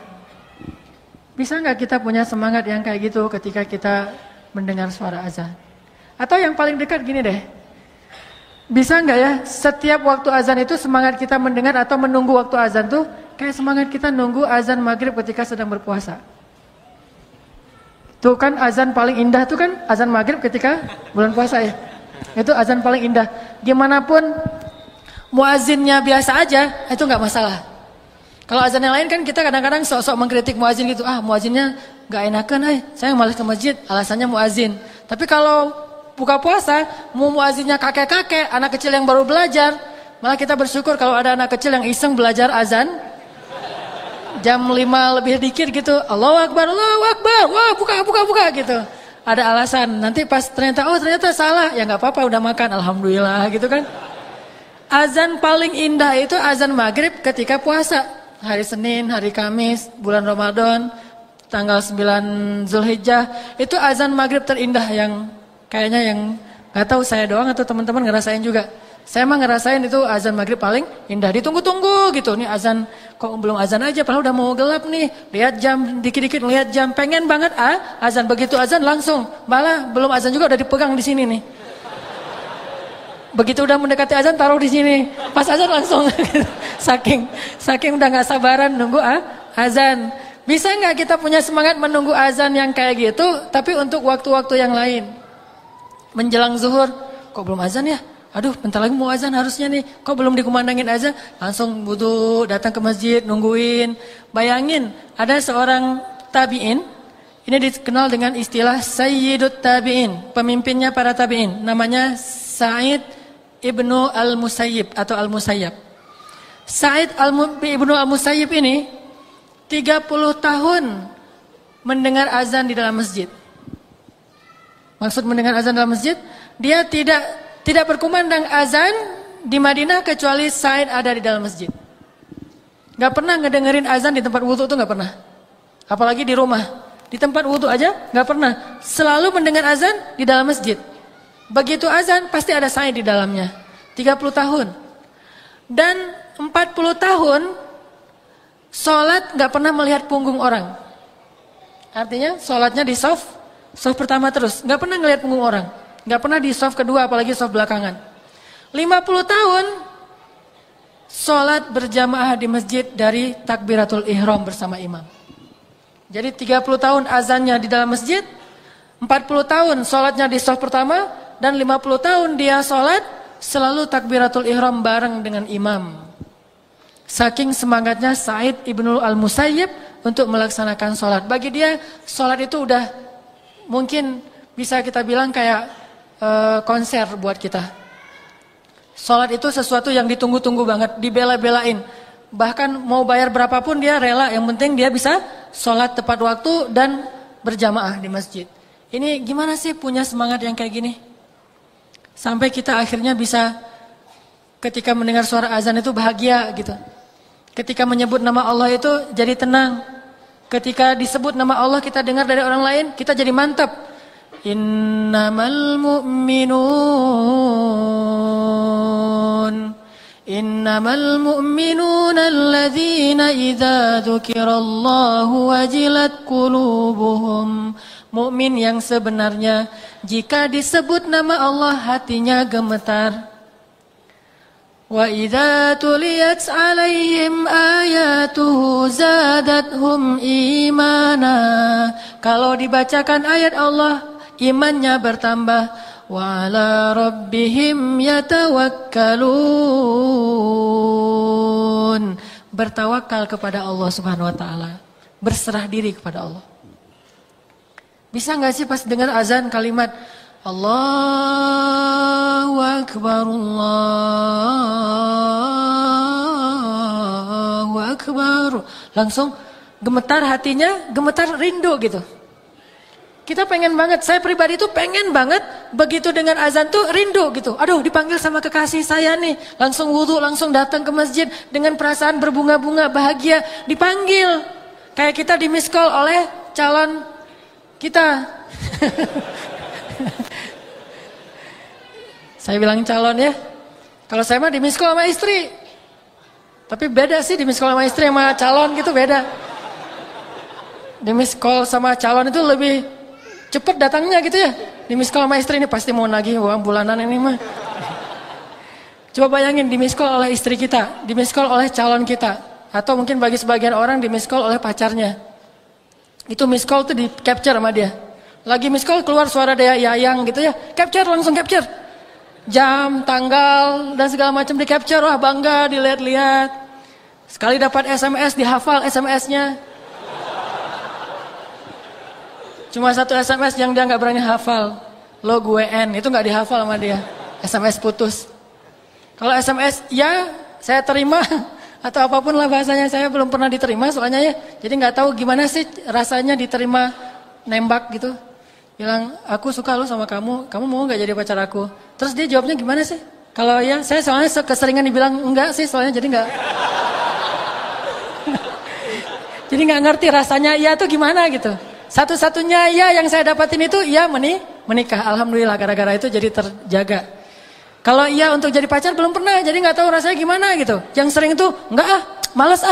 Bisa nggak kita punya semangat yang kayak gitu ketika kita mendengar suara azan? Atau yang paling dekat gini deh. Bisa nggak ya setiap waktu azan itu semangat kita mendengar atau menunggu waktu azan tuh kayak semangat kita nunggu azan maghrib ketika sedang berpuasa. Tuh kan azan paling indah tuh kan azan maghrib ketika bulan puasa ya. Itu azan paling indah. Gimana pun muazinnya biasa aja itu nggak masalah. Kalau azan yang lain kan kita kadang-kadang sok-sok mengkritik muazin gitu. Muazinnya nggak enakan, saya malas ke masjid, alasannya muazin. Tapi kalau buka puasa, muazinnya kakek-kakek, anak kecil yang baru belajar, malah kita bersyukur kalau ada anak kecil yang iseng belajar azan jam 5 lebih dikit gitu, Allahu Akbar, wah buka gitu. Ada alasan, nanti pas ternyata salah, ya nggak apa-apa udah makan, alhamdulillah gitu kan. Azan paling indah itu azan maghrib ketika puasa. Hari Senin, hari Kamis, bulan Ramadan, tanggal 9 Zulhijjah, itu azan maghrib terindah yang kayaknya yang gak tahu saya doang atau teman-teman ngerasain juga. Saya mah ngerasain itu azan maghrib paling indah, ditunggu-tunggu gitu. Nih azan, kok belum azan aja padahal udah mau gelap nih. Lihat jam, dikit-dikit lihat jam, pengen banget azan, begitu azan langsung. Malah belum azan juga udah dipegang di sini nih. Begitu udah mendekati azan taruh di sini. Pas azan langsung saking udah gak sabaran nunggu azan. Bisa nggak kita punya semangat menunggu azan yang kayak gitu tapi untuk waktu-waktu yang lain? Menjelang zuhur, kok belum azan ya? Aduh, bentar lagi mau azan harusnya nih. Kok belum dikumandangin azan? Langsung wudu, datang ke masjid, nungguin. Bayangin, ada seorang tabi'in. Ini dikenal dengan istilah Sayyidut Tabi'in. Pemimpinnya para tabi'in. Namanya Sa'id Ibnu Al-Musayyib atau Al-Musayyab. Sa'id Ibnu Al-Musayyib ini 30 tahun mendengar azan di dalam masjid. Maksud mendengar azan dalam masjid, dia tidak berkumandang azan di Madinah kecuali Sa'id ada di dalam masjid. Gak pernah ngedengerin azan di tempat wudhu tuh gak pernah. Apalagi di rumah. Di tempat wudhu aja gak pernah. Selalu mendengar azan di dalam masjid. Begitu azan pasti ada saya di dalamnya. 30 tahun. Dan 40 tahun sholat gak pernah melihat punggung orang. Artinya sholatnya di soft pertama terus. Gak pernah ngelihat punggung orang. Gak pernah di soft kedua apalagi soft belakangan. 50 tahun sholat berjamaah di masjid dari takbiratul ihram bersama imam. Jadi 30 tahun azannya di dalam masjid, 40 tahun sholatnya di shaf pertama, dan 50 tahun dia sholat selalu takbiratul ihram bareng dengan imam. Saking semangatnya Sa'id ibnu al-Musayyib untuk melaksanakan sholat. Bagi dia sholat itu udah mungkin bisa kita bilang kayak konser buat kita. Sholat itu sesuatu yang ditunggu-tunggu banget, dibela-belain. Bahkan mau bayar berapapun dia rela, yang penting dia bisa sholat tepat waktu dan berjamaah di masjid. Ini gimana sih punya semangat yang kayak gini? Sampai kita akhirnya bisa ketika mendengar suara azan itu bahagia gitu. Ketika menyebut nama Allah itu jadi tenang. Ketika disebut nama Allah kita dengar dari orang lain, kita jadi mantap. Innamal mu'minun alladzina idza dzukirallahu wajilat qulubuhum. Mukmin yang sebenarnya jika disebut nama Allah hatinya gemetar. Wa idza tuliyat 'alaihim ayatuhu zadathum imana. Kalau dibacakan ayat Allah imannya bertambah. Wa ala rabbihim yatawakkalun. Bertawakal kepada Allah Subhanahu wa taala. Berserah diri kepada Allah. Bisa enggak sih pas dengar azan kalimat Allahu Akbar, Allahu Akbar, langsung gemetar hatinya, gemetar rindu gitu. Kita pengen banget, saya pribadi tuh pengen banget begitu dengan azan tuh rindu gitu. Aduh dipanggil sama kekasih saya nih, langsung wudu, langsung datang ke masjid dengan perasaan berbunga-bunga, bahagia, dipanggil. Kayak kita di miss call oleh calon kita. Saya bilang calon ya. Kalau saya mah di miss call sama istri. Tapi beda sih di miss call sama istri sama calon gitu beda. Di miss call sama calon itu lebih cepet datangnya gitu ya. Di miss call sama istri ini pasti mau nagih uang bulanan ini mah. Coba bayangin di miss call oleh istri kita, di miss call oleh calon kita, atau mungkin bagi sebagian orang di miss call oleh pacarnya. Itu miss call tuh di capture sama dia. Lagi miss call keluar suara dia yayang gitu ya, capture langsung capture. Jam, tanggal dan segala macam di capture, wah bangga dilihat-lihat. Sekali dapat SMS dihafal SMS-nya. Cuma satu SMS yang dia nggak berani hafal, lo gue N, itu nggak dihafal sama dia. SMS putus. Kalau SMS ya saya terima atau apapun lah bahasanya, saya belum pernah diterima soalnya ya. Jadi nggak tahu gimana sih rasanya diterima nembak gitu. Bilang aku suka lo sama kamu mau nggak jadi pacar aku? Terus dia jawabnya gimana sih? Kalau ya saya soalnya keseringan dibilang enggak sih soalnya jadi nggak. Jadi nggak ngerti rasanya ya tuh gimana gitu. Satu-satunya ya yang saya dapatin itu ya menikah. Alhamdulillah gara-gara itu jadi terjaga. Kalau iya untuk jadi pacar belum pernah, jadi nggak tahu rasanya gimana gitu. Yang sering tuh enggak malas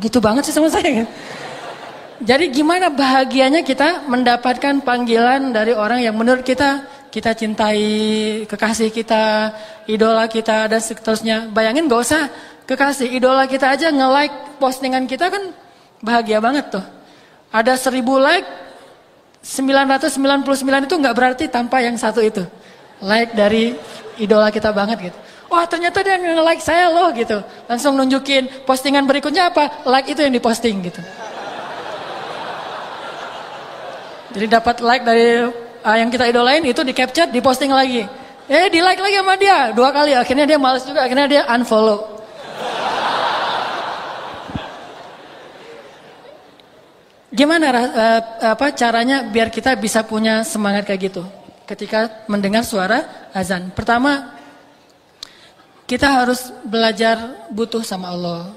gitu banget sih sama saya. Jadi gimana bahagianya kita mendapatkan panggilan dari orang yang menurut kita cintai, kekasih kita, idola kita dan seterusnya. Bayangin gak usah kekasih, idola kita aja nge-like postingan kita kan bahagia banget tuh. Ada 1000 like, 999 itu nggak berarti tanpa yang satu itu. Like dari idola kita banget gitu. Wah ternyata dia nge-like saya loh gitu. Langsung nunjukin postingan berikutnya apa, like itu yang diposting gitu. Jadi dapat like dari yang kita idolain itu di capture, diposting lagi. Di like lagi sama dia 2 kali, akhirnya dia malas juga, akhirnya dia unfollow. Gimana caranya biar kita bisa punya semangat kayak gitu ketika mendengar suara azan? Pertama, kita harus belajar butuh sama Allah.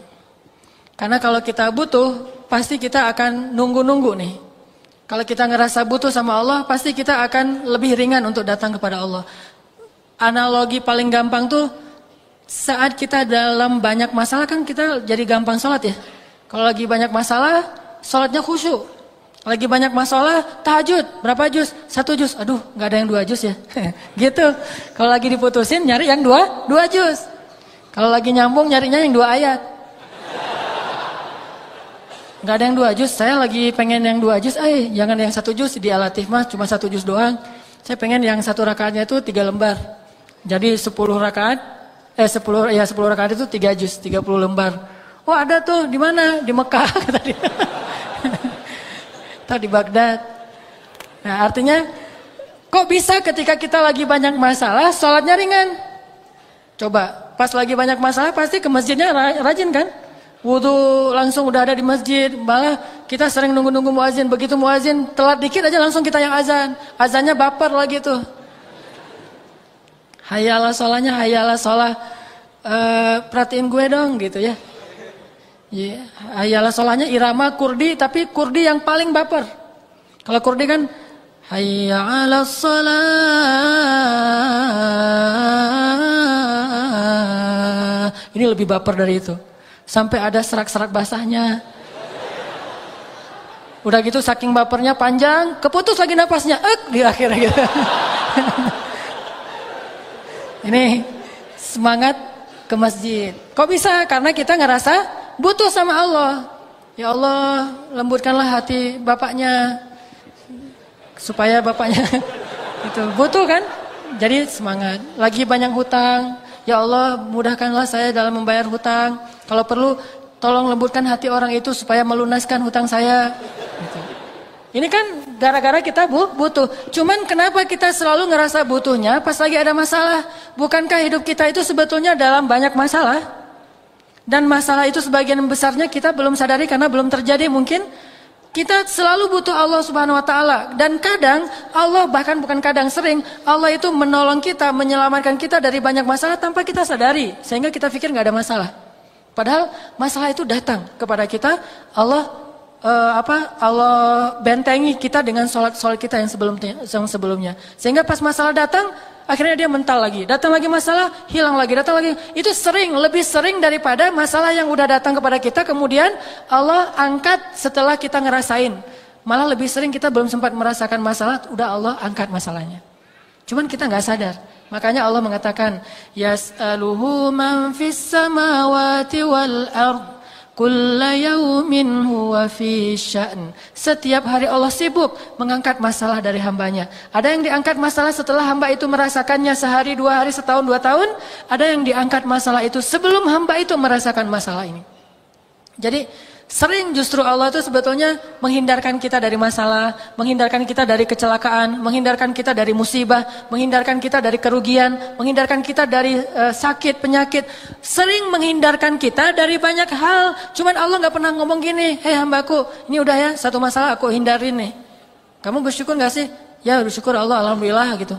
Karena kalau kita butuh, pasti kita akan nunggu-nunggu nih. Kalau kita ngerasa butuh sama Allah, pasti kita akan lebih ringan untuk datang kepada Allah. Analogi paling gampang tuh, saat kita dalam banyak masalah kan kita jadi gampang sholat ya. Kalau lagi banyak masalah, sholatnya khusyuk. Lagi banyak masalah, tahajud. Berapa juz? 1 juz. Aduh, gak ada yang 2 juz ya. Gitu. Kalau lagi diputusin, nyari yang 2 juz. Kalau lagi nyambung, nyarinya yang 2 ayat. Gak ada yang 2 juz. Saya lagi pengen yang 2 juz. Jangan yang 1 juz. Di Al-Latif mah cuma 1 juz doang. Saya pengen yang 1 rakaatnya itu 3 lembar. Jadi 10 rakaat. 10 rakaat itu 3 juz. 30 lembar. Oh ada tuh. Di mana? Di Mekah. Kata dia. Atau di Baghdad. Nah artinya, kok bisa ketika kita lagi banyak masalah, sholatnya ringan? Coba, pas lagi banyak masalah pasti ke masjidnya rajin kan? Wudhu langsung udah ada di masjid, malah kita sering nunggu-nunggu muazin. Begitu muazin telat dikit aja langsung kita yang azan. Azannya baper lagi tuh. Hayalah sholahnya, hayalah sholah. Perhatiin gue dong gitu ya. Ya, hayalah sholahnya irama kurdi, tapi kurdi yang paling baper. Kalau kurdi kan hayya 'alas shalah. Ini lebih baper dari itu. Sampai ada serak-serak basahnya. Udah gitu saking bapernya panjang, keputus lagi napasnya. Di akhirnya gitu. Ini semangat ke masjid. Kok bisa? Karena kita ngerasa butuh sama Allah. Ya Allah, lembutkanlah hati bapaknya supaya bapaknya itu butuh kan? Jadi semangat. Lagi banyak hutang. Ya Allah, mudahkanlah saya dalam membayar hutang. Kalau perlu tolong lembutkan hati orang itu supaya melunaskan hutang saya. Gitu. Ini kan gara-gara kita butuh. Cuman kenapa kita selalu ngerasa butuhnya pas lagi ada masalah? Bukankah hidup kita itu sebetulnya dalam banyak masalah? Dan masalah itu sebagian besarnya kita belum sadari karena belum terjadi mungkin. Kita selalu butuh Allah Subhanahu wa taala dan kadang Allah bahkan bukan kadang sering Allah itu menolong kita, menyelamatkan kita dari banyak masalah tanpa kita sadari sehingga kita pikir nggak ada masalah. Padahal masalah itu datang kepada kita, Allah bentengi kita dengan sholat kita yang sebelumnya. Sehingga pas masalah datang akhirnya dia mental lagi, datang lagi masalah, hilang lagi, datang lagi. Itu lebih sering daripada masalah yang udah datang kepada kita, kemudian Allah angkat setelah kita ngerasain. Malah lebih sering kita belum sempat merasakan masalah, udah Allah angkat masalahnya. Cuman kita nggak sadar. Makanya Allah mengatakan, Yas'aluhu man fis samawati wal ard. Kulla yaumin huwa fi sya'n. Setiap hari Allah sibuk mengangkat masalah dari hambanya. Ada yang diangkat masalah setelah hamba itu merasakannya sehari, 2 hari, setahun, 2 tahun. Ada yang diangkat masalah itu sebelum hamba itu merasakan masalah ini. Jadi sering justru Allah itu sebetulnya menghindarkan kita dari masalah, menghindarkan kita dari kecelakaan, menghindarkan kita dari musibah, menghindarkan kita dari kerugian, menghindarkan kita dari sakit, penyakit. Sering menghindarkan kita dari banyak hal. Cuman Allah gak pernah ngomong gini, hei hambaku, ini udah ya satu masalah aku hindarin nih. Kamu bersyukur gak sih? Ya bersyukur Allah, alhamdulillah gitu.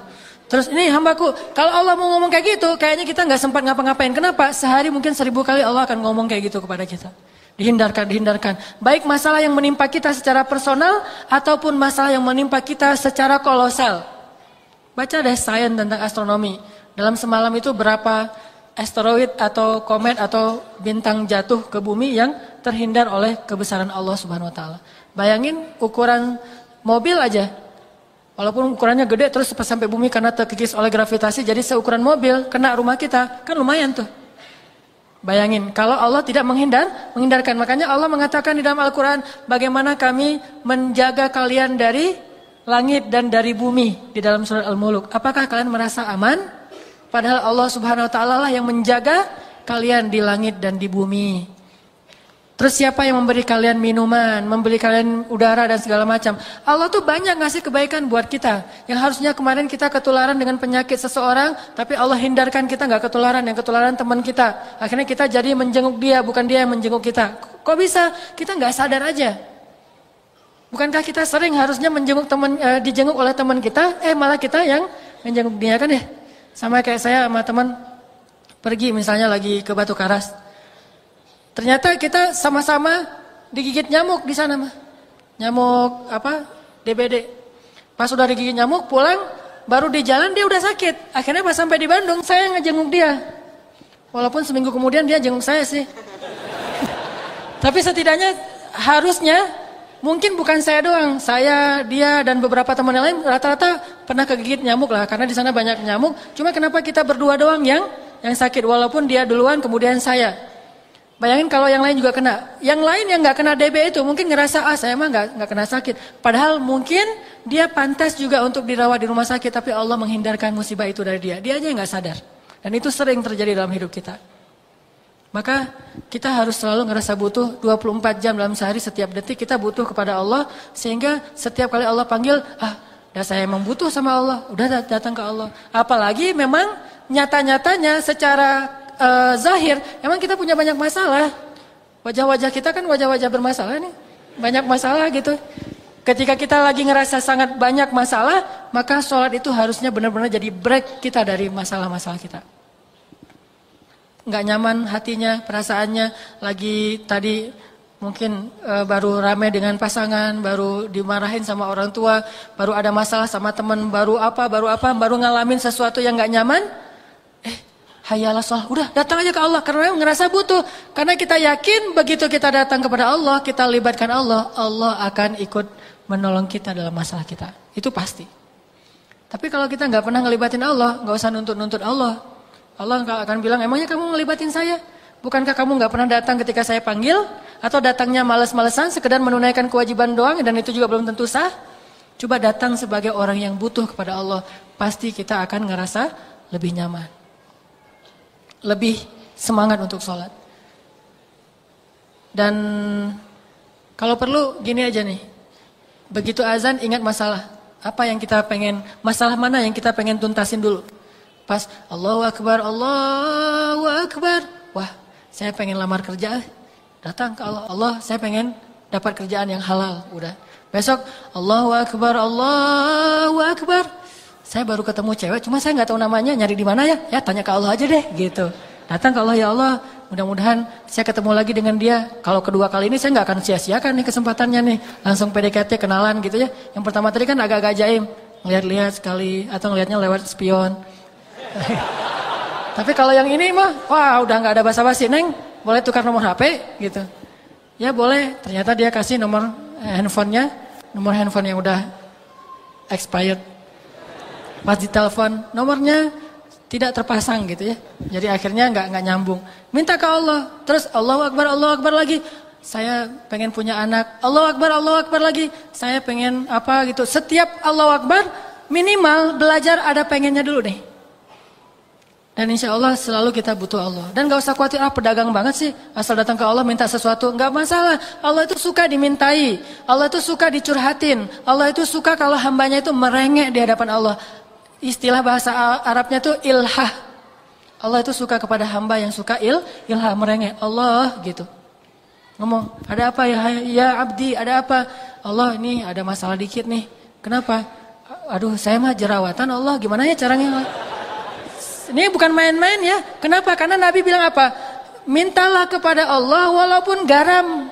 Terus ini hambaku, kalau Allah mau ngomong kayak gitu, kayaknya kita gak sempat ngapa-ngapain. Kenapa? Sehari mungkin 1000 kali Allah akan ngomong kayak gitu kepada kita. Dihindarkan. Baik masalah yang menimpa kita secara personal ataupun masalah yang menimpa kita secara kolosal. Baca deh sains tentang astronomi. Dalam semalam itu berapa asteroid atau komet atau bintang jatuh ke bumi yang terhindar oleh kebesaran Allah Subhanahu wa taala. Bayangin ukuran mobil aja. Walaupun ukurannya gede terus sampai bumi karena terkikis oleh gravitasi jadi seukuran mobil kena rumah kita, kan lumayan tuh. Bayangin, kalau Allah tidak menghindarkan. Makanya Allah mengatakan di dalam Al-Quran, bagaimana kami menjaga kalian dari langit dan dari bumi di dalam surat Al-Muluk. Apakah kalian merasa aman? Padahal Allah Subhanahu wa taala lah yang menjaga kalian di langit dan di bumi. Terus siapa yang memberi kalian minuman, memberi kalian udara dan segala macam. Allah tuh banyak ngasih kebaikan buat kita. Yang harusnya kemarin kita ketularan dengan penyakit seseorang, tapi Allah hindarkan kita nggak ketularan, yang ketularan teman kita. Akhirnya kita jadi menjenguk dia, bukan dia yang menjenguk kita. Kok bisa? Kita nggak sadar aja. Bukankah kita sering harusnya dijenguk oleh teman kita, malah kita yang menjenguk dia kan ya? Sama kayak saya sama teman pergi misalnya lagi ke Batu Karas. Ternyata kita sama-sama digigit nyamuk di sana mah. Nyamuk DBD. Pas udah digigit nyamuk pulang, baru di jalan dia udah sakit. Akhirnya pas sampai di Bandung saya ngejenguk dia. Walaupun seminggu kemudian dia jenguk saya sih. Tapi setidaknya harusnya mungkin bukan saya doang, saya, dia dan beberapa teman yang lain rata-rata pernah kegigit nyamuk lah karena di sana banyak nyamuk. Cuma kenapa kita berdua doang yang sakit walaupun dia duluan kemudian saya. Bayangin kalau yang lain juga kena. Yang lain yang nggak kena DB itu mungkin ngerasa saya mah nggak kena sakit. Padahal mungkin dia pantas juga untuk dirawat di rumah sakit tapi Allah menghindarkan musibah itu dari dia. Dia aja nggak sadar. Dan itu sering terjadi dalam hidup kita. Maka kita harus selalu ngerasa butuh 24 jam dalam sehari setiap detik kita butuh kepada Allah. Sehingga setiap kali Allah panggil, dah saya emang butuh sama Allah, udah datang ke Allah. Apalagi memang nyata-nyatanya secara zahir, emang kita punya banyak masalah. Wajah-wajah kita kan wajah-wajah bermasalah nih, banyak masalah gitu. Ketika kita lagi ngerasa sangat banyak masalah, maka sholat itu harusnya benar-benar jadi break kita dari masalah-masalah kita. Nggak nyaman hatinya, perasaannya, lagi tadi mungkin baru rame dengan pasangan, baru dimarahin sama orang tua, baru ada masalah sama teman, baru ngalamin sesuatu yang nggak nyaman, hayalah sholat, udah datang aja ke Allah, karena ngerasa butuh, karena kita yakin begitu kita datang kepada Allah, kita libatkan Allah, Allah akan ikut menolong kita dalam masalah kita, itu pasti. Tapi kalau kita nggak pernah ngelibatin Allah, nggak usah nuntut-nuntut Allah. Allah akan bilang, emangnya kamu ngelibatin saya? Bukankah kamu nggak pernah datang ketika saya panggil? Atau datangnya males-malesan, sekedar menunaikan kewajiban doang, dan itu juga belum tentu sah? Coba datang sebagai orang yang butuh kepada Allah. Pasti kita akan ngerasa lebih nyaman. Lebih semangat untuk sholat. Dan kalau perlu gini aja nih. Begitu azan ingat masalah. Apa yang kita pengen, masalah mana yang kita pengen tuntasin dulu. Pas Allahu Akbar, Allahu Akbar. Wah, saya pengen lamar kerja. Datang ke Allah. Allah, saya pengen dapat kerjaan yang halal. Udah. Besok Allahu Akbar, Allahu Akbar. Saya baru ketemu cewek, cuma saya nggak tahu namanya, nyari di mana ya? Ya tanya ke Allah aja deh, gitu. Datang ke Allah, ya Allah, mudah-mudahan saya ketemu lagi dengan dia. Kalau kedua kali ini saya nggak akan sia-siakan nih kesempatannya nih. Langsung PDKT kenalan gitu ya. Yang pertama tadi kan agak-agak jaim. Ngeliat-lihat sekali, atau ngelihatnya lewat spion. Tapi kalau yang ini mah, wah udah nggak ada basa-basi, Neng, boleh tukar nomor HP gitu. Ya boleh, ternyata dia kasih nomor handphonenya, nomor handphone yang udah expired. Pas ditelepon, nomornya tidak terpasang gitu ya. Jadi akhirnya nggak nyambung. Minta ke Allah, terus Allahu Akbar lagi. Saya pengen punya anak, Allahu Akbar lagi. Saya pengen apa gitu. Setiap Allahu Akbar minimal belajar ada pengennya dulu deh. Dan insya Allah selalu kita butuh Allah. Dan gak usah khawatir, pedagang banget sih. Asal datang ke Allah minta sesuatu. Gak masalah. Allah itu suka dimintai. Allah itu suka dicurhatin. Allah itu suka kalau hambanya itu merengek di hadapan Allah. Istilah bahasa Arabnya itu ilhah. Allah itu suka kepada hamba yang suka ilhah, merengek. Allah gitu. Ngomong, ada apa ya abdi, ada apa? Allah ini ada masalah dikit nih. Kenapa? Aduh saya mah jerawatan Allah, gimana ya caranya? Ini bukan main-main ya. Kenapa? Karena Nabi bilang apa? Mintalah kepada Allah walaupun garam.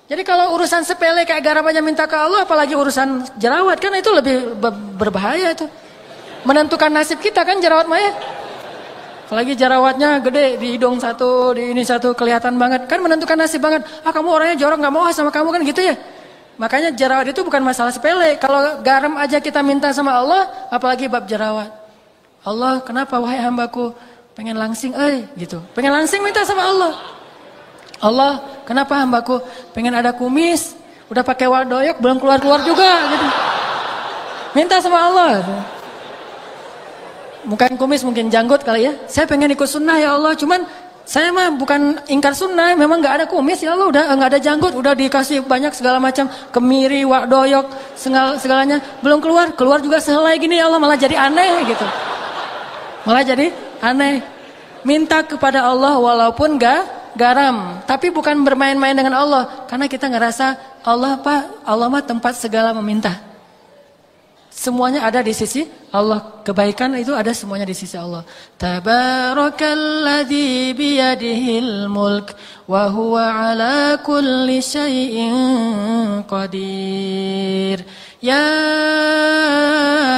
Jadi kalau urusan sepele kayak garam aja minta ke Allah, apalagi urusan jerawat, kan itu lebih berbahaya itu. Menentukan nasib kita kan jerawat mah ya. Apalagi jerawatnya gede di hidung satu, di ini satu, kelihatan banget. Kan menentukan nasib banget. Kamu orangnya jorok, gak mau sama kamu kan gitu ya. Makanya jerawat itu bukan masalah sepele. Kalau garam aja kita minta sama Allah, apalagi bab jerawat. Allah, kenapa wahai hambaku pengen langsing, gitu. Pengen langsing minta sama Allah. Allah, kenapa hambaku pengen ada kumis, udah pakai wadoyok belum keluar-keluar juga, gitu. Minta sama Allah. Bukan kumis, mungkin janggut kali ya. Saya pengen ikut sunnah ya Allah, cuman saya mah bukan ingkar sunnah, memang nggak ada kumis ya Allah, udah nggak ada janggut, udah dikasih banyak segala macam kemiri, wadoyok, segalanya belum keluar juga sehelai gini ya Allah, malah jadi aneh gitu. Malah jadi aneh. Minta kepada Allah walaupun gak garam. Tapi bukan bermain-main dengan Allah. Karena kita ngerasa Allah mah tempat segala meminta. Semuanya ada di sisi Allah. Kebaikan itu ada semuanya di sisi Allah. Tabarakalladzi biyadihil mulk wa huwa ala kulli syai'in qadir. Ya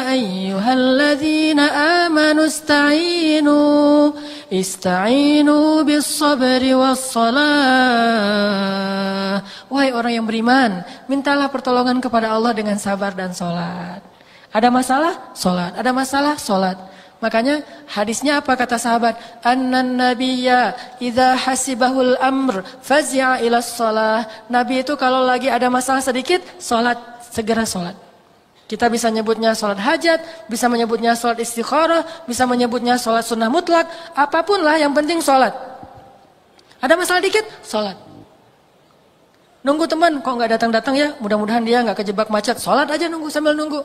ayyuhalladzina amanu ista'inu bis sabri was salah. Wahai orang yang beriman, mintalah pertolongan kepada Allah dengan sabar dan salat. Ada masalah? Salat. Ada masalah? Salat. Makanya hadisnya apa kata sahabat? Annan nabiyya idza hasibahul amr fazi'a ila shalah. Nabi itu kalau lagi ada masalah sedikit, salat, segera salat. Kita bisa nyebutnya salat hajat, bisa menyebutnya salat istikharah, bisa menyebutnya salat sunnah mutlak, apapun lah yang penting salat. Ada masalah dikit, salat. Nunggu teman, kok nggak datang-datang ya? Mudah-mudahan dia nggak kejebak macet. Salat aja nunggu sambil nunggu.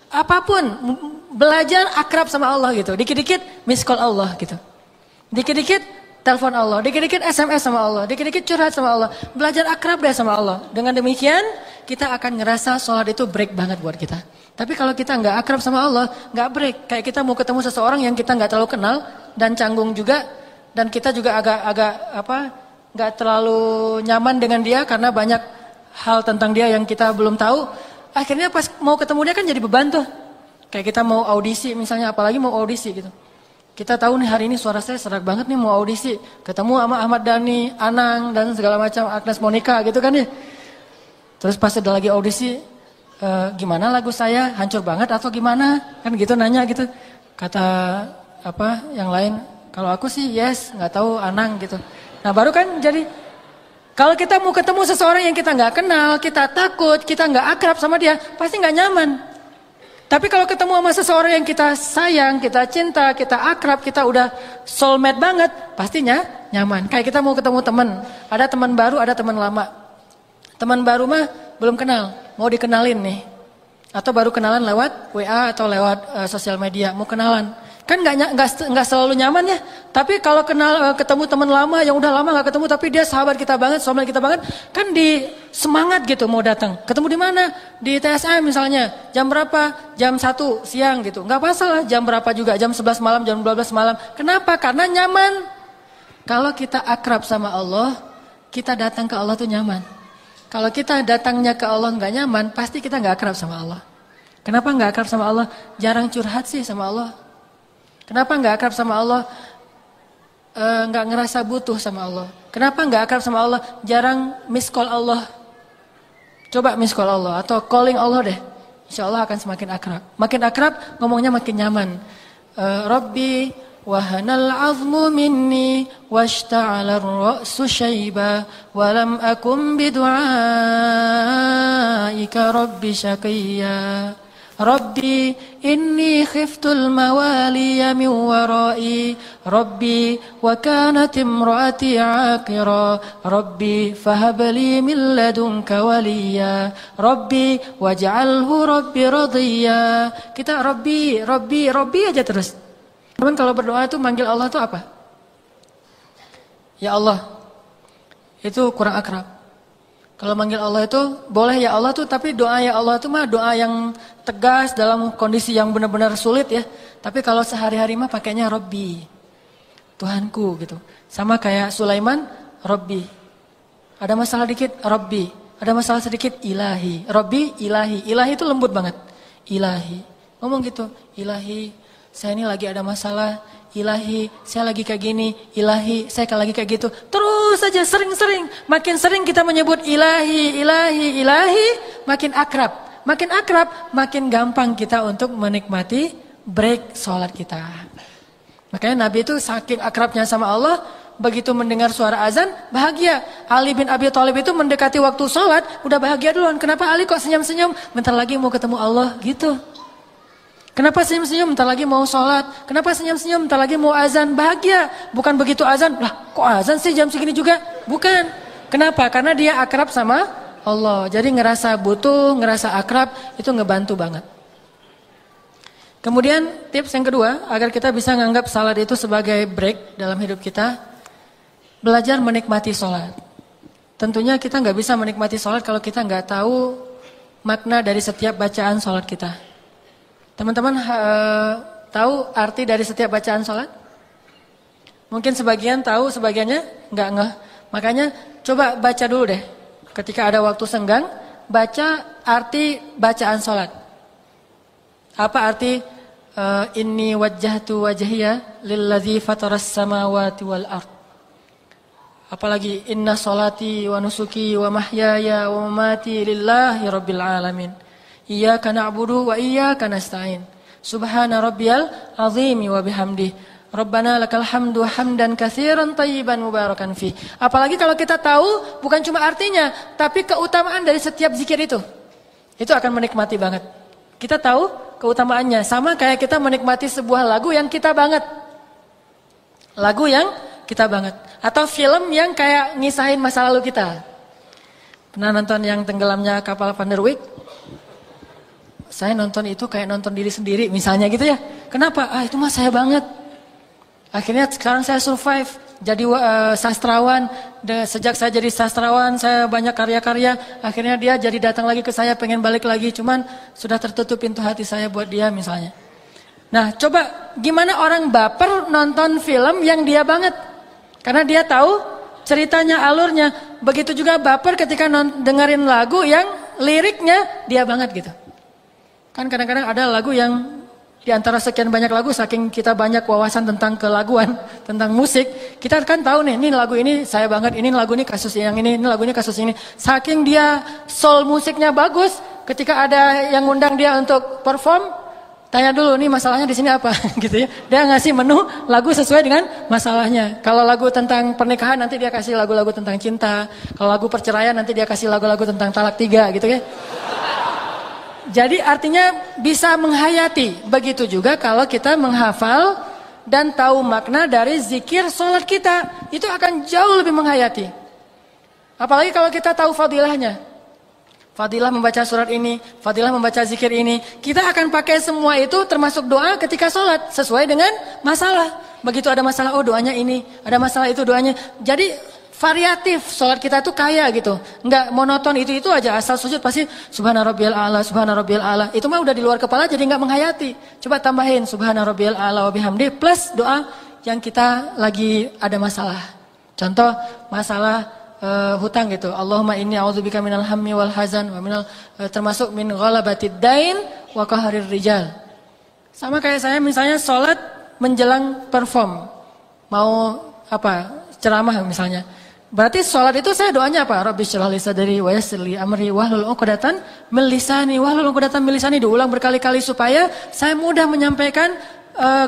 Apapun, belajar akrab sama Allah gitu. Dikit-dikit miss call Allah gitu. Dikit-dikit telepon Allah, dikit-dikit SMS sama Allah, dikit-dikit curhat sama Allah. Belajar akrab deh sama Allah. Dengan demikian, kita akan ngerasa sholat itu break banget buat kita. Tapi kalau kita nggak akrab sama Allah, nggak break. Kayak kita mau ketemu seseorang yang kita nggak terlalu kenal dan canggung juga, dan kita juga nggak terlalu nyaman dengan dia karena banyak hal tentang dia yang kita belum tahu. Akhirnya pas mau ketemu dia kan jadi beban tuh. Kayak kita mau audisi misalnya, apalagi mau audisi gitu. Kita tahu nih hari ini suara saya serak banget nih mau audisi. Ketemu sama Ahmad Dhani, Anang dan segala macam, Agnes Monica gitu kan ya. Terus pas udah lagi audisi, gimana lagu saya, hancur banget atau gimana? Kan gitu nanya gitu. Kata yang lain, kalau aku sih yes, nggak tahu Anang gitu. Nah baru kan jadi, kalau kita mau ketemu seseorang yang kita nggak kenal, kita takut, kita nggak akrab sama dia, pasti nggak nyaman. Tapi kalau ketemu sama seseorang yang kita sayang, kita cinta, kita akrab, kita udah soulmate banget, pastinya nyaman. Kayak kita mau ketemu teman, ada teman baru, ada teman lama. Teman baru mah belum kenal, mau dikenalin nih. Atau baru kenalan lewat WA atau lewat sosial media, mau kenalan. Kan nggak selalu nyaman ya. Tapi kalau ketemu teman lama yang udah lama nggak ketemu, tapi dia sahabat kita banget, soulmate kita banget, kan di semangat gitu mau datang. Ketemu di mana? Di TSM misalnya. Jam berapa? Jam 1 siang gitu. Nggak masalah. Jam berapa juga? Jam 11 malam, jam 12 malam. Kenapa? Karena nyaman. Kalau kita akrab sama Allah, kita datang ke Allah tuh nyaman. Kalau kita datangnya ke Allah nggak nyaman, pasti kita nggak akrab sama Allah. Kenapa nggak akrab sama Allah? Jarang curhat sih sama Allah. Kenapa nggak akrab sama Allah? Nggak ngerasa butuh sama Allah. Kenapa nggak akrab sama Allah? Jarang miss call Allah. Coba miss call Allah atau calling Allah deh. Insya Allah akan semakin akrab. Makin akrab ngomongnya makin nyaman. Rabbi wahanal azmu minni washta'ala ar-ra'su syaiba walam akum bidu'aika rabbi syaqiyya. Rabbi inni khiftul mawaliya min warai Rabbi wa kanat imraati aqira Rabbi fahabli min ladunka waliya Rabbi waj'alhu Rabbi radhiya. Kita Rabbi aja terus. Teman kalau berdoa itu manggil Allah itu apa? Ya Allah. Itu kurang akrab. Kalau manggil Allah itu boleh ya Allah tuh, tapi doa ya Allah itu mah doa yang tegas dalam kondisi yang benar-benar sulit ya. Tapi kalau sehari-hari mah pakainya Rabbi, Tuhanku gitu. Sama kayak Sulaiman, Rabbi. Ada masalah dikit, Rabbi. Ada masalah sedikit, Ilahi. Rabbi, Ilahi. Ilahi itu lembut banget. Ilahi. Ngomong gitu, Ilahi, saya ini lagi ada masalah. Ilahi, saya lagi kayak gini. Ilahi, saya lagi kayak gitu. Terus saja sering-sering. Makin sering kita menyebut ilahi, makin akrab. Makin akrab, makin gampang kita untuk menikmati break sholat kita. Makanya Nabi itu saking akrabnya sama Allah, begitu mendengar suara azan, bahagia. Ali bin Abi Thalib itu mendekati waktu sholat, udah bahagia duluan. Kenapa Ali kok senyum-senyum? Bentar lagi mau ketemu Allah gitu. Kenapa senyum-senyum? Bentar lagi mau sholat. Kenapa senyum-senyum? Bentar lagi mau azan. Bahagia. Bukan begitu azan. Lah kok azan sih jam segini juga? Bukan. Kenapa? Karena dia akrab sama Allah. Jadi ngerasa butuh, ngerasa akrab. Itu ngebantu banget. Kemudian tips yang kedua. Agar kita bisa menganggap salat itu sebagai break dalam hidup kita. Belajar menikmati sholat. Tentunya kita nggak bisa menikmati sholat kalau kita nggak tahu makna dari setiap bacaan sholat kita. Teman-teman tahu arti dari setiap bacaan sholat? Mungkin sebagian tahu, sebagiannya nggak ngeh. Makanya coba baca dulu deh. Ketika ada waktu senggang, baca arti bacaan sholat. Apa arti inni wajjahtu wajhiya lilladzi fataras samawati wal ard. Apalagi inna sholati wa nusuki wa mahyaya wa mamati lillahi rabbil alamin. Iyyaka na'budu wa iyyaka nasta'in. Subhana rabbiyal azimi wa bihamdi. Rabbana lakal hamdu hamdan katsiran thayyiban mubarakan fi. Apalagi kalau kita tahu bukan cuma artinya, tapi keutamaan dari setiap zikir itu. Itu akan menikmati banget. Kita tahu keutamaannya, sama kayak kita menikmati sebuah lagu yang kita banget. Lagu yang kita banget. Atau film yang kayak ngisahin masa lalu kita. Pernah nonton yang tenggelamnya kapal Van der Wijk? Saya nonton itu kayak nonton diri sendiri misalnya gitu ya. Kenapa? Itu mah saya banget. Akhirnya sekarang saya survive. Jadi sastrawan. Sejak saya jadi sastrawan saya banyak karya-karya. Akhirnya dia jadi datang lagi ke saya pengen balik lagi. Cuman sudah tertutup pintu hati saya buat dia misalnya. Nah coba gimana orang baper nonton film yang dia banget. Karena dia tahu ceritanya, alurnya. Begitu juga baper ketika dengerin lagu yang liriknya dia banget gitu. Kan kadang-kadang ada lagu yang di antara sekian banyak lagu, saking kita banyak wawasan tentang kelaguan, tentang musik, kita kan tahu nih, ini lagu ini saya banget, ini lagu ini kasus yang ini lagu ini kasus ini. Saking dia soul musiknya bagus, ketika ada yang ngundang dia untuk perform, tanya dulu nih masalahnya di sini apa gitu ya. Dia ngasih menu lagu sesuai dengan masalahnya. Kalau lagu tentang pernikahan nanti dia kasih lagu-lagu tentang cinta. Kalau lagu perceraian nanti dia kasih lagu-lagu tentang talak 3 gitu ya. Jadi artinya bisa menghayati. Begitu juga kalau kita menghafal dan tahu makna dari zikir sholat kita. Itu akan jauh lebih menghayati. Apalagi kalau kita tahu fadilahnya. Fadilah membaca surat ini, fadilah membaca zikir ini. Kita akan pakai semua itu termasuk doa ketika sholat. Sesuai dengan masalah. Begitu ada masalah, oh doanya ini. Ada masalah itu doanya. Jadi variatif, sholat kita itu kaya gitu. Enggak monoton itu aja, asal sujud pasti subhana rabbiyal a'la, subhana rabbiyal a'la. Itu mah udah di luar kepala jadi enggak menghayati. Coba tambahin subhana rabbiyal a'la wa bihamdi plus doa yang kita lagi ada masalah. Contoh masalah hutang gitu. Allahumma inni a'udzubika minal hammi wal hazan wa minal termasuk min ghalabatid dain wa qaharir rijal. Sama kayak saya misalnya sholat menjelang perform. Mau apa? Ceramah misalnya. Berarti sholat itu saya doanya apa? Rabbi syrah li sadri wa yassir li amri wahlul 'uqdatan min lisani. Wahlul 'uqdatan min lisani diulang berkali-kali supaya saya mudah menyampaikan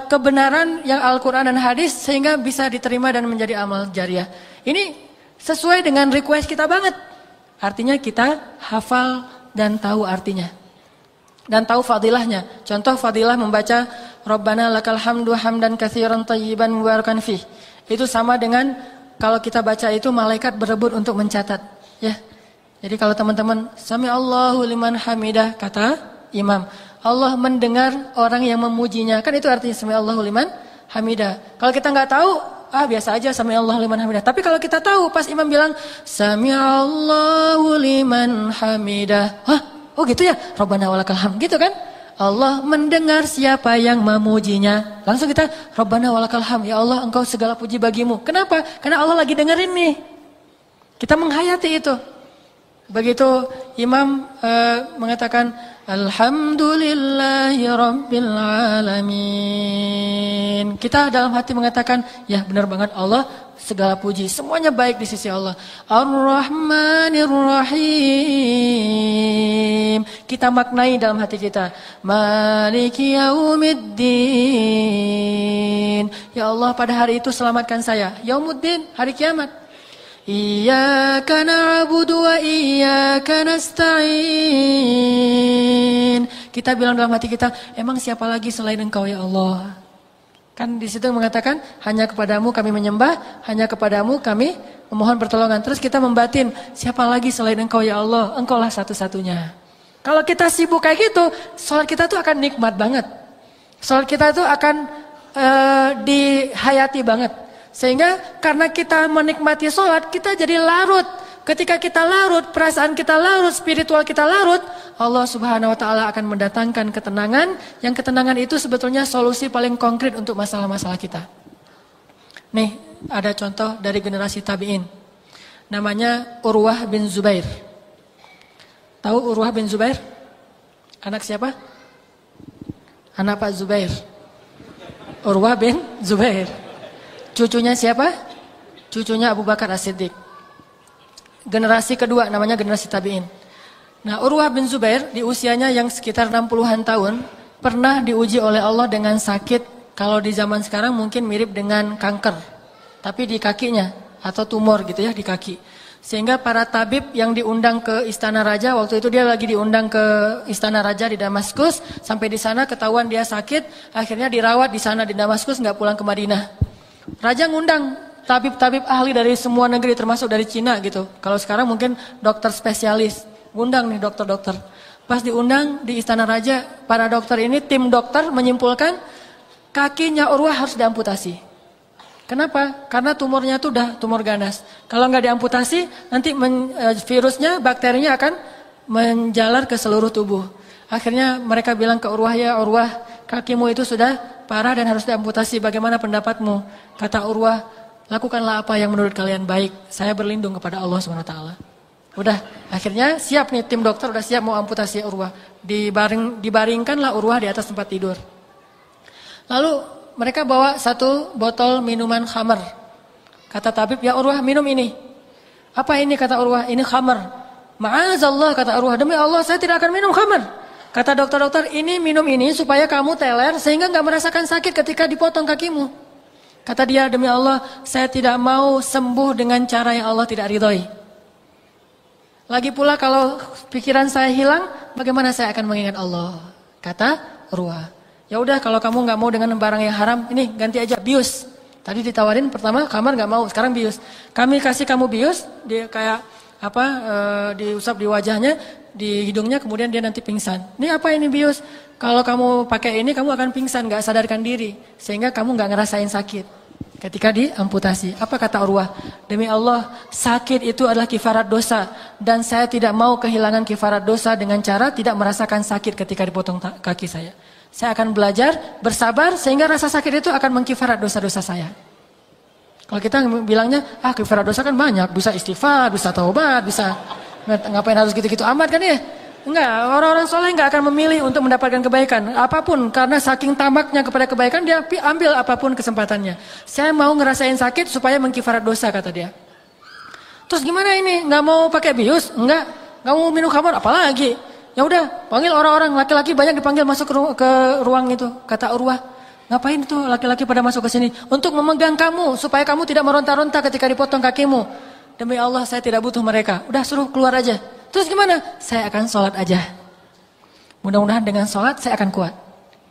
kebenaran yang Al-Qur'an dan hadis sehingga bisa diterima dan menjadi amal jariah. Ini sesuai dengan request kita banget. Artinya kita hafal dan tahu artinya. Dan tahu fadilahnya. Contoh fadilah membaca Rabbana lakal hamdu hamdan katsiran thayyiban mubarakan fih. Itu sama dengan kalau kita baca itu malaikat berebut untuk mencatat, ya. Jadi kalau teman-teman sami Allahu liman hamidah kata imam, Allah mendengar orang yang memujinya. Kan itu artinya sami Allahu liman hamidah. Kalau kita nggak tahu, biasa aja sami Allahu liman hamidah. Tapi kalau kita tahu pas imam bilang sami Allahu liman hamidah. Oh gitu ya. Rabbana walakal hamd gitu kan? Allah mendengar siapa yang memujinya. Langsung kita Rabbana walakal hamd. Ya Allah engkau segala puji bagimu. Kenapa? Karena Allah lagi dengerin nih. Kita menghayati itu. Begitu imam mengatakan Alhamdulillahi Rabbil Alamin. Kita dalam hati mengatakan ya benar banget Allah segala puji. Semuanya baik di sisi Allah. Ar-Rahmanir Rahim. Kita maknai dalam hati kita. Maliki Yaumiddin. Ya Allah pada hari itu selamatkan saya. Yaumuddin, hari kiamat. Iyyaka na'budu wa iyyaka nasta'in. Kita bilang dalam hati kita, emang siapa lagi selain Engkau ya Allah? Kan di situ mengatakan hanya kepadamu kami menyembah, hanya kepadamu kami memohon pertolongan. Terus kita membatin, siapa lagi selain Engkau ya Allah? Engkaulah satu-satunya. Kalau kita sibuk kayak gitu, sholat kita tuh akan nikmat banget. Sholat kita tuh akan dihayati banget. Sehingga karena kita menikmati sholat, kita jadi larut ketika kita larut, perasaan kita larut, spiritual kita larut, Allah Subhanahu wa taala akan mendatangkan ketenangan, yang ketenangan itu sebetulnya solusi paling konkret untuk masalah-masalah kita. Nih, ada contoh dari generasi tabi'in. Namanya Urwah bin Zubair. Tahu Urwah bin Zubair? Anak siapa? Anak Pak Zubair. Urwah bin Zubair. Cucunya siapa? Cucunya Abu Bakar As-Siddiq. Generasi kedua, namanya generasi tabi'in. Nah, Urwah bin Zubair di usianya yang sekitar 60-an tahun pernah diuji oleh Allah dengan sakit, kalau di zaman sekarang mungkin mirip dengan kanker, tapi di kakinya atau tumor gitu ya di kaki. Sehingga para tabib yang diundang ke istana raja, waktu itu dia lagi diundang ke istana raja di Damaskus, sampai di sana ketahuan dia sakit, akhirnya dirawat di sana di Damaskus, nggak pulang ke Madinah. Raja ngundang tabib-tabib ahli dari semua negeri termasuk dari Cina gitu. Kalau sekarang mungkin dokter spesialis. Ngundang nih dokter-dokter. Pas diundang di istana raja, para dokter ini, tim dokter menyimpulkan kakinya Urwah harus diamputasi. Kenapa? Karena tumornya itu udah tumor ganas. Kalau nggak diamputasi, nanti virusnya, bakterinya akan menjalar ke seluruh tubuh. Akhirnya mereka bilang ke Urwah, ya Urwah, kakimu itu sudah parah dan harus diamputasi. Bagaimana pendapatmu? Kata Urwah, lakukanlah apa yang menurut kalian baik. Saya berlindung kepada Allah SWT. Udah, akhirnya siap nih, tim dokter udah siap mau amputasi Urwah. Dibaringkanlah Urwah di atas tempat tidur. Lalu mereka bawa satu botol minuman khamar. Kata tabib, ya Urwah, minum ini. Apa ini? Kata Urwah, ini khamar. Ma'azallah, kata Urwah, demi Allah saya tidak akan minum khamar. Kata dokter-dokter, ini minum ini supaya kamu teler sehingga gak merasakan sakit ketika dipotong kakimu. Kata dia, demi Allah saya tidak mau sembuh dengan cara yang Allah tidak ridhoi. Lagi pula kalau pikiran saya hilang, bagaimana saya akan mengingat Allah? Kata Urwah, ya udah kalau kamu nggak mau dengan barang yang haram, ini ganti aja bius. Tadi ditawarin pertama kamar nggak mau, sekarang bius. Kami kasih kamu bius, dia kayak apa? Diusap di wajahnya, di hidungnya, kemudian dia nanti pingsan. Ini apa ini bius? Kalau kamu pakai ini, kamu akan pingsan, nggak sadarkan diri, sehingga kamu nggak ngerasain sakit ketika diamputasi. Apa kata Urwah? Demi Allah, sakit itu adalah kifarat dosa. Dan saya tidak mau kehilangan kifarat dosa dengan cara tidak merasakan sakit ketika dipotong kaki saya. Saya akan belajar, bersabar, sehingga rasa sakit itu akan mengkifarat dosa-dosa saya. Kalau kita bilangnya, kifarat dosa kan banyak. Bisa istighfar, bisa taubat, bisa ngapain harus gitu-gitu amat kan ya? Enggak, orang-orang soleh enggak akan memilih untuk mendapatkan kebaikan apapun, karena saking tamaknya kepada kebaikan dia ambil apapun kesempatannya. Saya mau ngerasain sakit supaya mengkifarat dosa, kata dia. Terus gimana ini? Enggak mau pakai bius? Enggak mau minum khamar, apalagi? Ya udah, panggil orang-orang, laki-laki banyak dipanggil masuk ke ruang itu. Kata Urwah, ngapain tuh laki-laki pada masuk ke sini? Untuk memegang kamu supaya kamu tidak meronta-ronta ketika dipotong kakimu. Demi Allah saya tidak butuh mereka. Udah suruh keluar aja. Terus gimana? Saya akan sholat aja. Mudah-mudahan dengan sholat saya akan kuat.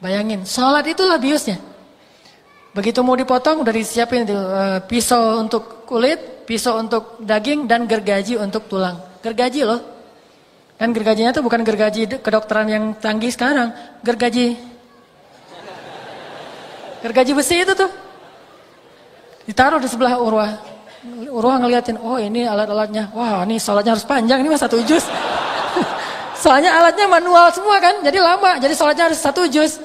Bayangin, sholat itulah biusnya. Begitu mau dipotong, udah disiapin pisau untuk kulit, pisau untuk daging, dan gergaji untuk tulang. Gergaji loh. Kan gergajinya tuh bukan gergaji kedokteran yang canggih sekarang. Gergaji besi itu tuh. Ditaruh di sebelah Urwah. Urwah ngeliatin, oh ini alat-alatnya. Wah ini sholatnya harus panjang, ini mah 1 juz. Soalnya alatnya manual semua kan, jadi lama. Jadi sholatnya harus 1 juz.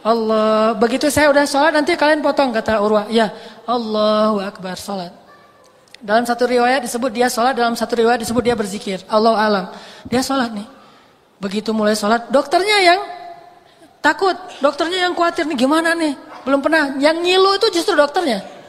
Allah, begitu saya udah sholat nanti kalian potong, kata Urwah. Ya, Allahu Akbar, sholat. Dalam satu riwayat disebut dia sholat, dalam satu riwayat disebut dia berzikir. Allahu alam. Dia sholat nih. Begitu mulai sholat, dokternya yang takut, dokternya yang khawatir nih, gimana nih? Belum pernah. Yang ngilu itu justru dokternya.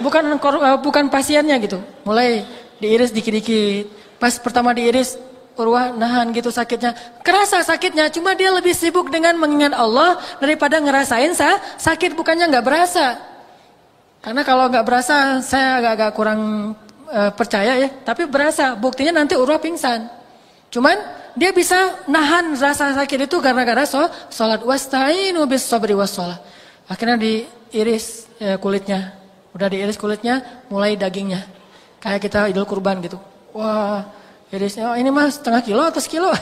Bukan pasiennya gitu. Mulai diiris dikit-dikit. Pas pertama diiris, Urwah nahan gitu sakitnya. Kerasa sakitnya, cuma dia lebih sibuk dengan mengingat Allah daripada ngerasain sakit, bukannya nggak berasa. Karena kalau nggak berasa, saya agak-agak kurang percaya ya. Tapi berasa, buktinya nanti Urwah pingsan. Cuman dia bisa nahan rasa sakit itu gara-gara sholat. Wasta'inu bis sabri was sholat. Akhirnya diiris kulitnya. Udah diiris kulitnya, mulai dagingnya. Kayak kita idul kurban gitu. Wah, irisnya, oh ini mah setengah kilo atau sekilo.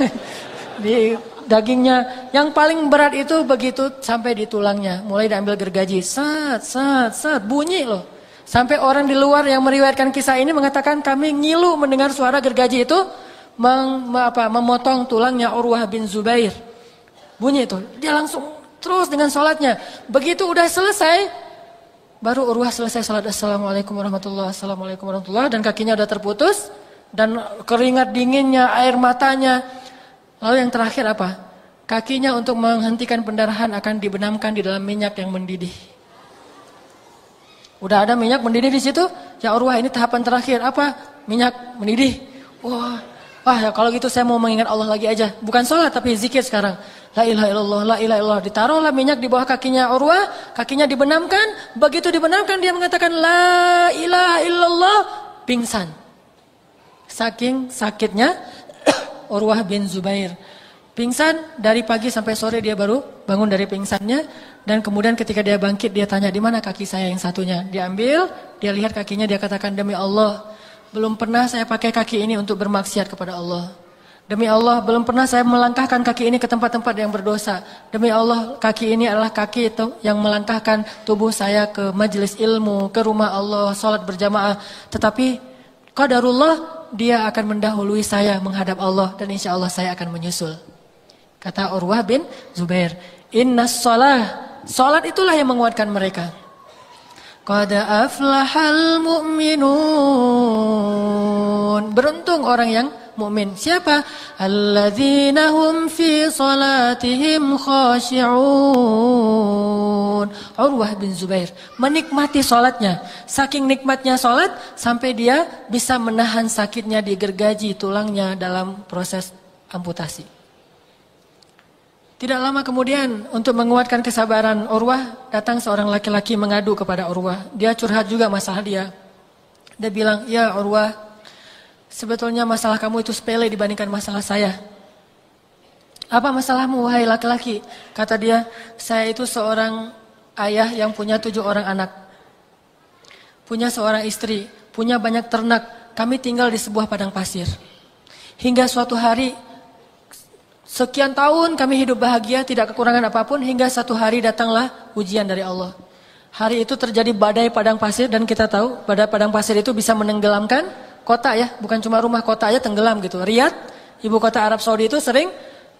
Di dagingnya. Yang paling berat itu begitu sampai di tulangnya. Mulai diambil gergaji. Sat, bunyi loh. Sampai orang di luar yang meriwayatkan kisah ini mengatakan kami ngilu mendengar suara gergaji itu memotong tulangnya Urwah bin Zubair. Bunyi itu, dia langsung terus dengan sholatnya. Begitu udah selesai, baru Urwah selesai sholat. Assalamualaikum warahmatullahi wabarakatuh. Dan kakinya udah terputus. Dan keringat dinginnya, air matanya. Lalu yang terakhir apa? Kakinya untuk menghentikan pendarahan akan dibenamkan di dalam minyak yang mendidih. Udah ada minyak mendidih di situ. Ya Urwah, ini tahapan terakhir. Apa? Minyak mendidih. Wah ya kalau gitu saya mau mengingat Allah lagi aja. Bukan sholat tapi zikir sekarang. La ilaha illallah, la ilaha illallah. Ditaruhlah minyak di bawah kakinya Urwah. Kakinya dibenamkan. Begitu dibenamkan dia mengatakan la ilaha illallah. Pingsan. Saking sakitnya Urwah bin Zubair. Pingsan dari pagi sampai sore dia baru bangun dari pingsannya. Dan kemudian ketika dia bangkit dia tanya di mana kaki saya yang satunya. Dia ambil, dia lihat kakinya, dia katakan demi Allah. Belum pernah saya pakai kaki ini untuk bermaksiat kepada Allah. Demi Allah, belum pernah saya melangkahkan kaki ini ke tempat-tempat yang berdosa. Demi Allah, kaki ini adalah kaki itu yang melangkahkan tubuh saya ke majelis ilmu, ke rumah Allah, sholat berjamaah. Tetapi, qadarullah, dia akan mendahului saya menghadap Allah. Dan insya Allah saya akan menyusul. Kata Urwah bin Zubair, inna sholat itulah yang menguatkan mereka. Qad aflahal mu'minun. Beruntung orang yang mukmin. Siapa? Alladzina hum fi salatihim khashi'un. Urwah bin Zubair menikmati salatnya. Saking nikmatnya salat sampai dia bisa menahan sakitnya di gergaji tulangnya dalam proses amputasi. Tidak lama kemudian untuk menguatkan kesabaran Urwah, datang seorang laki-laki mengadu kepada Urwah. Dia curhat juga masalah dia. Dia bilang, ya Urwah, sebetulnya masalah kamu itu sepele dibandingkan masalah saya. Apa masalahmu wahai laki-laki? Kata dia, saya itu seorang ayah yang punya 7 orang anak. Punya seorang istri, punya banyak ternak. Kami tinggal di sebuah padang pasir. Hingga suatu hari, sekian tahun kami hidup bahagia, tidak kekurangan apapun, hingga satu hari datanglah ujian dari Allah. Hari itu terjadi badai padang pasir dan kita tahu badai padang pasir itu bisa menenggelamkan kota ya, bukan cuma rumah, kota aja tenggelam gitu. Riyadh, ibu kota Arab Saudi itu sering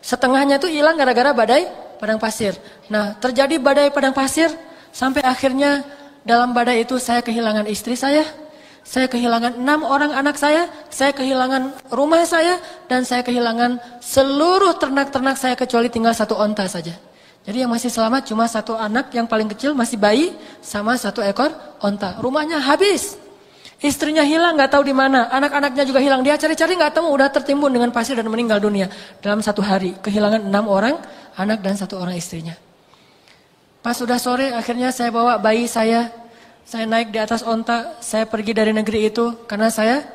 setengahnya itu hilang gara-gara badai padang pasir. Nah, terjadi badai padang pasir sampai akhirnya dalam badai itu saya kehilangan istri saya kehilangan 6 orang anak saya kehilangan rumah saya, dan saya kehilangan seluruh ternak-ternak saya kecuali tinggal 1 onta saja. Jadi yang masih selamat cuma 1 anak yang paling kecil masih bayi sama 1 ekor onta. Rumahnya habis, istrinya hilang nggak tahu di mana, anak-anaknya juga hilang. Dia cari-cari nggak tahu, udah tertimbun dengan pasir dan meninggal dunia dalam 1 hari. Kehilangan 6 orang anak dan 1 orang istrinya. Pas sudah sore akhirnya saya bawa bayi saya naik di atas onta, saya pergi dari negeri itu karena saya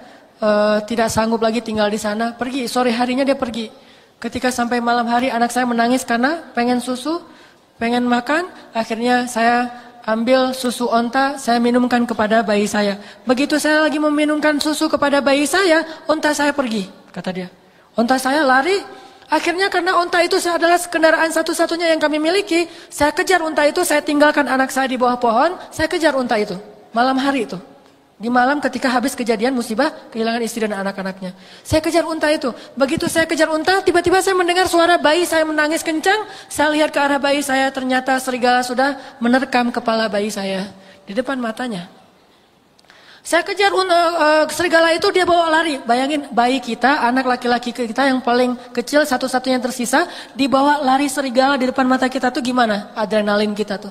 tidak sanggup lagi tinggal di sana. Pergi, sore harinya dia pergi. Ketika sampai malam hari anak saya menangis karena pengen susu, pengen makan. Akhirnya saya ambil susu onta, saya minumkan kepada bayi saya. Begitu saya lagi meminumkan susu kepada bayi saya, onta saya pergi, kata dia. Onta saya lari. Akhirnya karena onta itu adalah kendaraan satu-satunya yang kami miliki, saya kejar onta itu, saya tinggalkan anak saya di bawah pohon, saya kejar onta itu, malam hari itu. Di malam ketika habis kejadian musibah, kehilangan istri dan anak-anaknya. Saya kejar onta itu, begitu saya kejar onta, tiba-tiba saya mendengar suara bayi saya menangis kencang, saya lihat ke arah bayi saya, ternyata serigala sudah menerkam kepala bayi saya di depan matanya. Saya kejar serigala itu, dia bawa lari. Bayangin bayi kita, anak laki-laki kita yang paling kecil, satu-satunya yang tersisa, dibawa lari serigala di depan mata kita tuh gimana? Adrenalin kita tuh.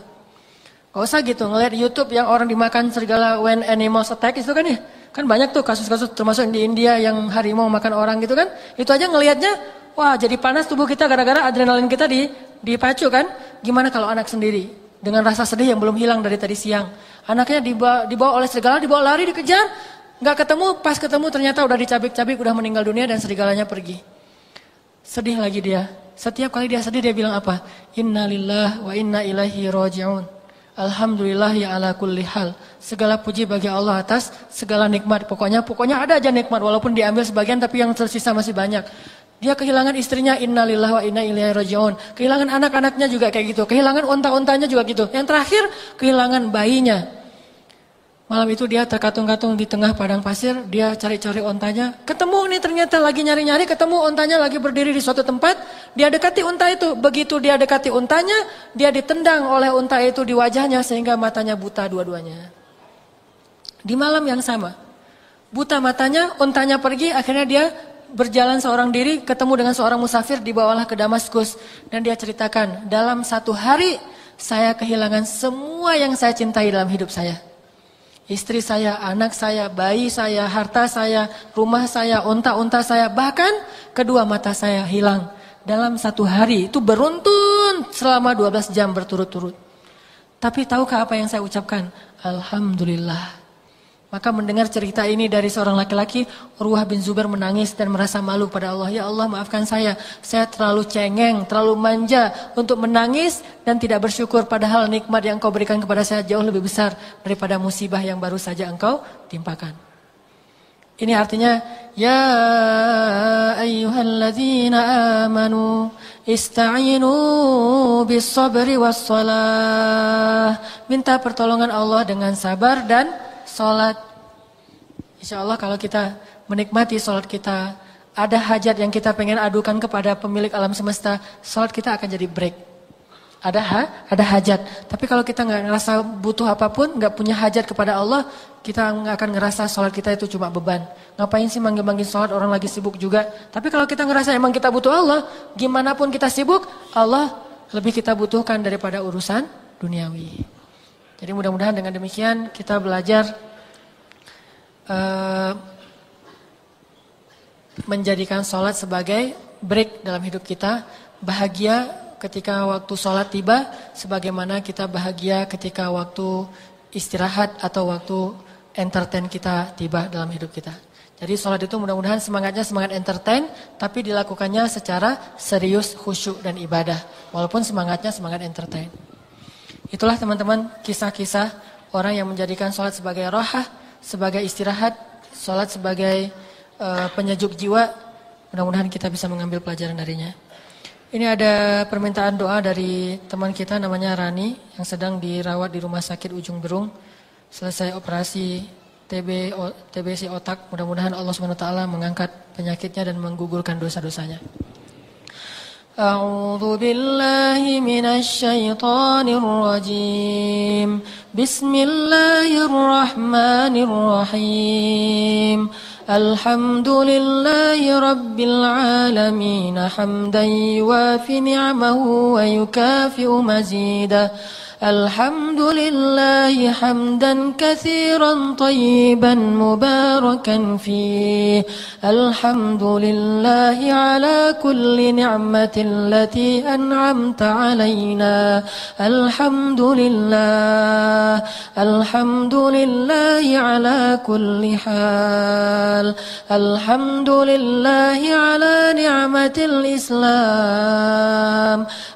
Gak usah gitu, ngeliat YouTube yang orang dimakan serigala when animals attack itu kan ya. Kan banyak tuh kasus-kasus termasuk di India yang harimau makan orang gitu kan. Itu aja ngelihatnya, wah jadi panas tubuh kita gara-gara adrenalin kita dipacu kan. Gimana kalau anak sendiri? Dengan rasa sedih yang belum hilang dari tadi siang. Anaknya dibawa oleh serigala, dibawa lari, dikejar, nggak ketemu, pas ketemu ternyata udah dicabik-cabik, udah meninggal dunia dan serigalanya pergi. Sedih lagi dia. Setiap kali dia sedih dia bilang apa? Inna lillah wa inna ilaihi raji'un. Alhamdulillah ya ala kulli hal. Segala puji bagi Allah atas segala nikmat. Pokoknya ada aja nikmat walaupun diambil sebagian tapi yang tersisa masih banyak. Dia kehilangan istrinya, innalillahi wa inna ilaihi raji'un. Kehilangan anak-anaknya juga kayak gitu. Kehilangan onta-ontanya juga gitu. Yang terakhir, kehilangan bayinya. Malam itu dia terkatung-katung di tengah padang pasir, dia cari-cari ontanya, ketemu nih ternyata lagi nyari-nyari, ketemu ontanya lagi berdiri di suatu tempat, dia dekati unta itu, begitu dia dekati untanya, dia ditendang oleh unta itu di wajahnya sehingga matanya buta dua-duanya. Di malam yang sama, buta matanya, untanya pergi, akhirnya dia berjalan seorang diri, ketemu dengan seorang musafir, dibawalah ke Damaskus, dan dia ceritakan, dalam satu hari saya kehilangan semua yang saya cintai dalam hidup saya. Istri saya, anak saya, bayi saya, harta saya, rumah saya, unta-unta saya, bahkan kedua mata saya hilang. Dalam satu hari, itu beruntun selama 12 jam berturut-turut. Tapi tahukah apa yang saya ucapkan? Alhamdulillah. Maka mendengar cerita ini dari seorang laki-laki, Urwah bin Zubair menangis dan merasa malu pada Allah. Ya Allah, maafkan saya terlalu cengeng, terlalu manja untuk menangis dan tidak bersyukur. Padahal nikmat yang Engkau berikan kepada saya jauh lebih besar daripada musibah yang baru saja Engkau timpakan. Ini artinya, ya ayyuhalladzina amanu ista'inu bis sabri was salah. Minta pertolongan Allah dengan sabar dan sholat. Insya Allah kalau kita menikmati sholat kita, ada hajat yang kita pengen adukan kepada pemilik alam semesta, sholat kita akan jadi break. Ada hajat. Tapi kalau kita nggak ngerasa butuh apapun, nggak punya hajat kepada Allah, kita nggak akan ngerasa sholat kita itu cuma beban. Ngapain sih manggil-manggil sholat, orang lagi sibuk juga. Tapi kalau kita ngerasa emang kita butuh Allah, gimana pun kita sibuk, Allah lebih kita butuhkan daripada urusan duniawi. Jadi mudah-mudahan dengan demikian kita belajar menjadikan sholat sebagai break dalam hidup kita. Bahagia ketika waktu sholat tiba, sebagaimana kita bahagia ketika waktu istirahat atau waktu entertain kita tiba dalam hidup kita. Jadi sholat itu mudah-mudahan semangatnya semangat entertain, tapi dilakukannya secara serius, khusyuk dan ibadah. Walaupun semangatnya semangat entertain. Itulah teman-teman kisah-kisah orang yang menjadikan sholat sebagai rohah, sebagai istirahat, sholat sebagai penyejuk jiwa. Mudah-mudahan kita bisa mengambil pelajaran darinya. Ini ada permintaan doa dari teman kita namanya Rani yang sedang dirawat di rumah sakit Ujung Berung. Selesai operasi TBC otak. Mudah-mudahan Allah SWT mengangkat penyakitnya dan menggugurkan dosa-dosanya. أعوذ بالله من الشيطان الرجيم بسم الله الرحمن الرحيم الحمد لله رب العالمين حمدا يوافي نعمه ويكافئ مزيده الحمد لله حمدا كثيرا طيبا مباركا فيه الحمد لله على كل نعمة التي أنعمت علينا الحمد لله على كل حال الحمد لله على نعمة الإسلام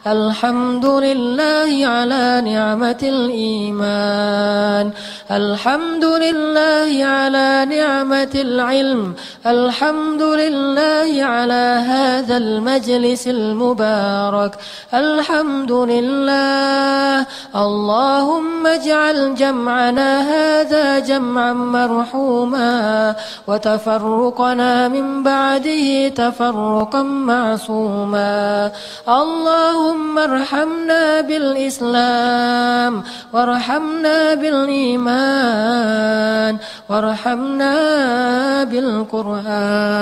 الحمد لله على نعمة الإيمان الحمد لله على نعمة العلم الحمد لله على هذا المجلس المبارك الحمد لله اللهم اجعل جمعنا هذا جمعا مرحوما وتفرقنا من بعده تفرقا معصوما اللهم ارحمنا بالإسلام وارحمنا بالإيمان وارحمنا بالقرآن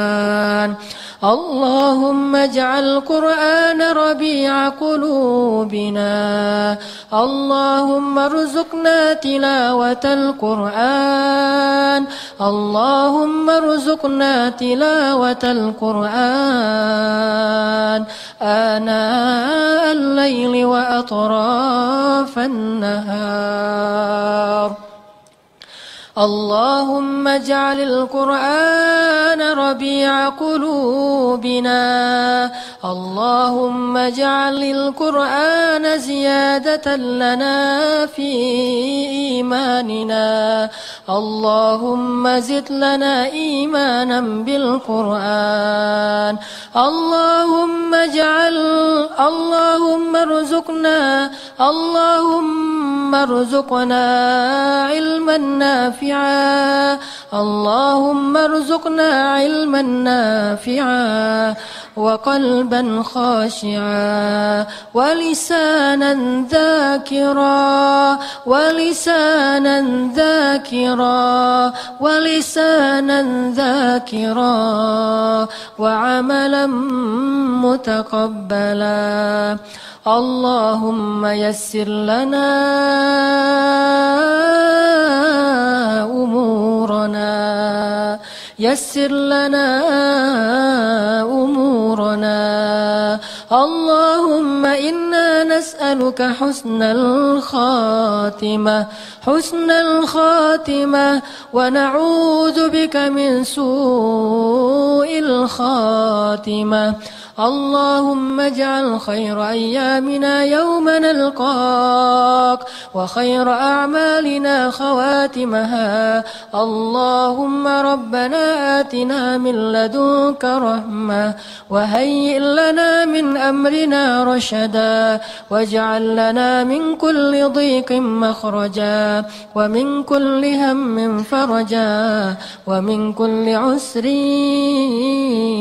اللهم اجعل القرآن ربيع قلوبنا اللهم ارزقنا تلاوة القرآن اللهم ارزقنا تلاوة القرآن آناء الليل وأطراف النهار اللهم اجعل القرآن ربيع قلوبنا اللهم اجعل القرآن زيادة لنا في إيماننا اللهم زد لنا إيمانا بالقرآن اللهم ارزقنا علما نافعا اللهم ارزقنا علما نافعا وقلبا خاشعا ولسانا ذاكرا وعملا متقبلا اللهم يسر لنا أمورنا اللهم إنا نسألك حسن الخاتمة ونعوذ بك من سوء الخاتمة اللهم اجعل خير أيامنا يوم نلقاك وخير أعمالنا خواتمها اللهم ربنا آتنا من لدنك رحمة وهيئ لنا من أمرنا رشدا واجعل لنا من كل ضيق مخرجا ومن كل هم فرجا ومن كل عسر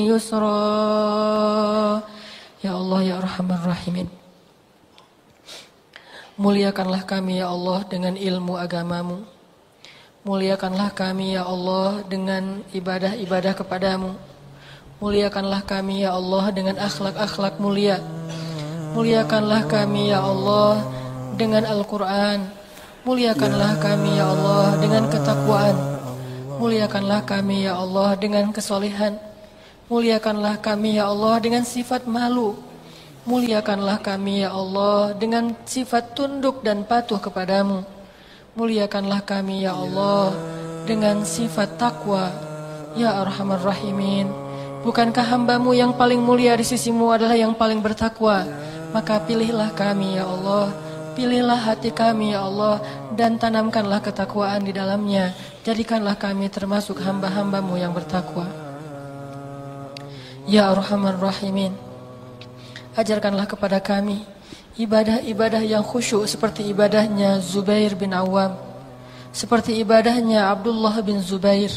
يسرا. Ya Allah, ya Arhamar Rahimin, muliakanlah kami ya Allah dengan ilmu agamamu. Muliakanlah kami ya Allah dengan ibadah-ibadah kepadamu. Muliakanlah kami ya Allah dengan akhlak-akhlak mulia. Muliakanlah kami ya Allah dengan Al-Quran. Muliakanlah kami ya Allah dengan ketakwaan. Muliakanlah kami ya Allah dengan kesolehan. Muliakanlah kami ya Allah dengan sifat malu. Muliakanlah kami ya Allah dengan sifat tunduk dan patuh kepadamu. Muliakanlah kami ya Allah dengan sifat takwa. Ya Arhamar Rahimin, bukankah hambamu yang paling mulia di sisimu adalah yang paling bertakwa? Maka pilihlah kami ya Allah, pilihlah hati kami ya Allah, dan tanamkanlah ketakwaan di dalamnya. Jadikanlah kami termasuk hamba-hambamu yang bertakwa. Ya Arhamar Rahimin, ajarkanlah kepada kami ibadah-ibadah yang khusyuk seperti ibadahnya Zubair bin Awam, seperti ibadahnya Abdullah bin Zubair,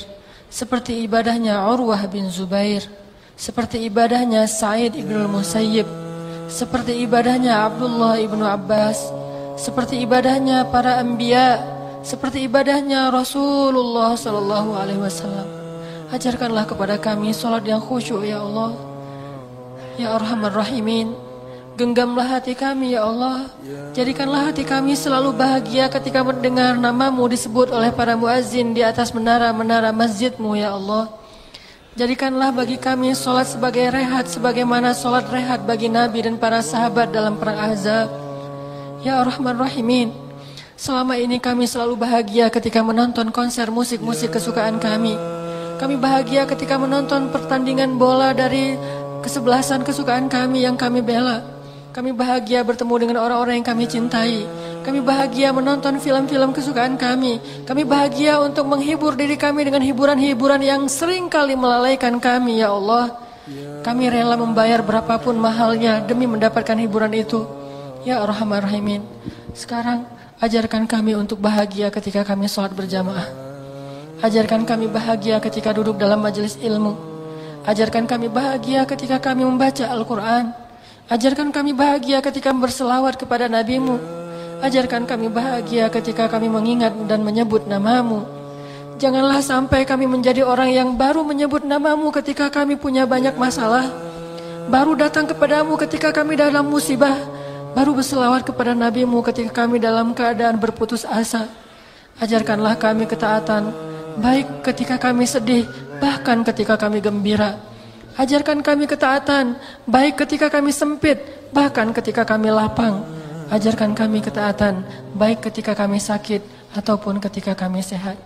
seperti ibadahnya Urwah bin Zubair, seperti ibadahnya Sa'id ibn al-Musayyib, seperti ibadahnya Abdullah ibn Abbas, seperti ibadahnya para anbiya, seperti ibadahnya Rasulullah sallallahu alaihi wasallam. Ajarkanlah kepada kami salat yang khusyuk ya Allah. Ya Arhamar Rahimin, genggamlah hati kami ya Allah. Jadikanlah hati kami selalu bahagia ketika mendengar namamu disebut oleh para muazzin di atas menara-menara masjidmu ya Allah. Jadikanlah bagi kami salat sebagai rehat, sebagaimana salat rehat bagi Nabi dan para sahabat dalam perang Ahzab. Ya Arhamar Rahimin, selama ini kami selalu bahagia ketika menonton konser musik-musik kesukaan kami. Kami bahagia ketika menonton pertandingan bola dari kesebelasan kesukaan kami yang kami bela. Kami bahagia bertemu dengan orang-orang yang kami cintai. Kami bahagia menonton film-film kesukaan kami. Kami bahagia untuk menghibur diri kami dengan hiburan-hiburan yang sering kali melalaikan kami ya Allah. Kami rela membayar berapapun mahalnya demi mendapatkan hiburan itu. Ya Arhamar Rahimin, sekarang ajarkan kami untuk bahagia ketika kami sholat berjamaah. Ajarkan kami bahagia ketika duduk dalam majelis ilmu. Ajarkan kami bahagia ketika kami membaca Al-Quran. Ajarkan kami bahagia ketika berselawat kepada Nabi-Mu. Ajarkan kami bahagia ketika kami mengingat dan menyebut namamu. Janganlah sampai kami menjadi orang yang baru menyebut namamu ketika kami punya banyak masalah, baru datang kepadamu ketika kami dalam musibah, baru berselawat kepada Nabi-Mu ketika kami dalam keadaan berputus asa. Ajarkanlah kami ketaatan, baik ketika kami sedih, bahkan ketika kami gembira. Ajarkan kami ketaatan, baik ketika kami sempit, bahkan ketika kami lapang. Ajarkan kami ketaatan, baik ketika kami sakit, ataupun ketika kami sehat.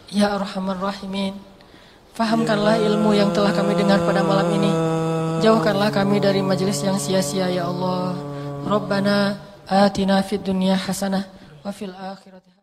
Ya Arhamar Rahimin, fahamkanlah ilmu yang telah kami dengar pada malam ini. jauhkanlah kami dari majelis yang sia-sia ya Allah. Rabbana atina fid dunya hasanah wa fil akhirati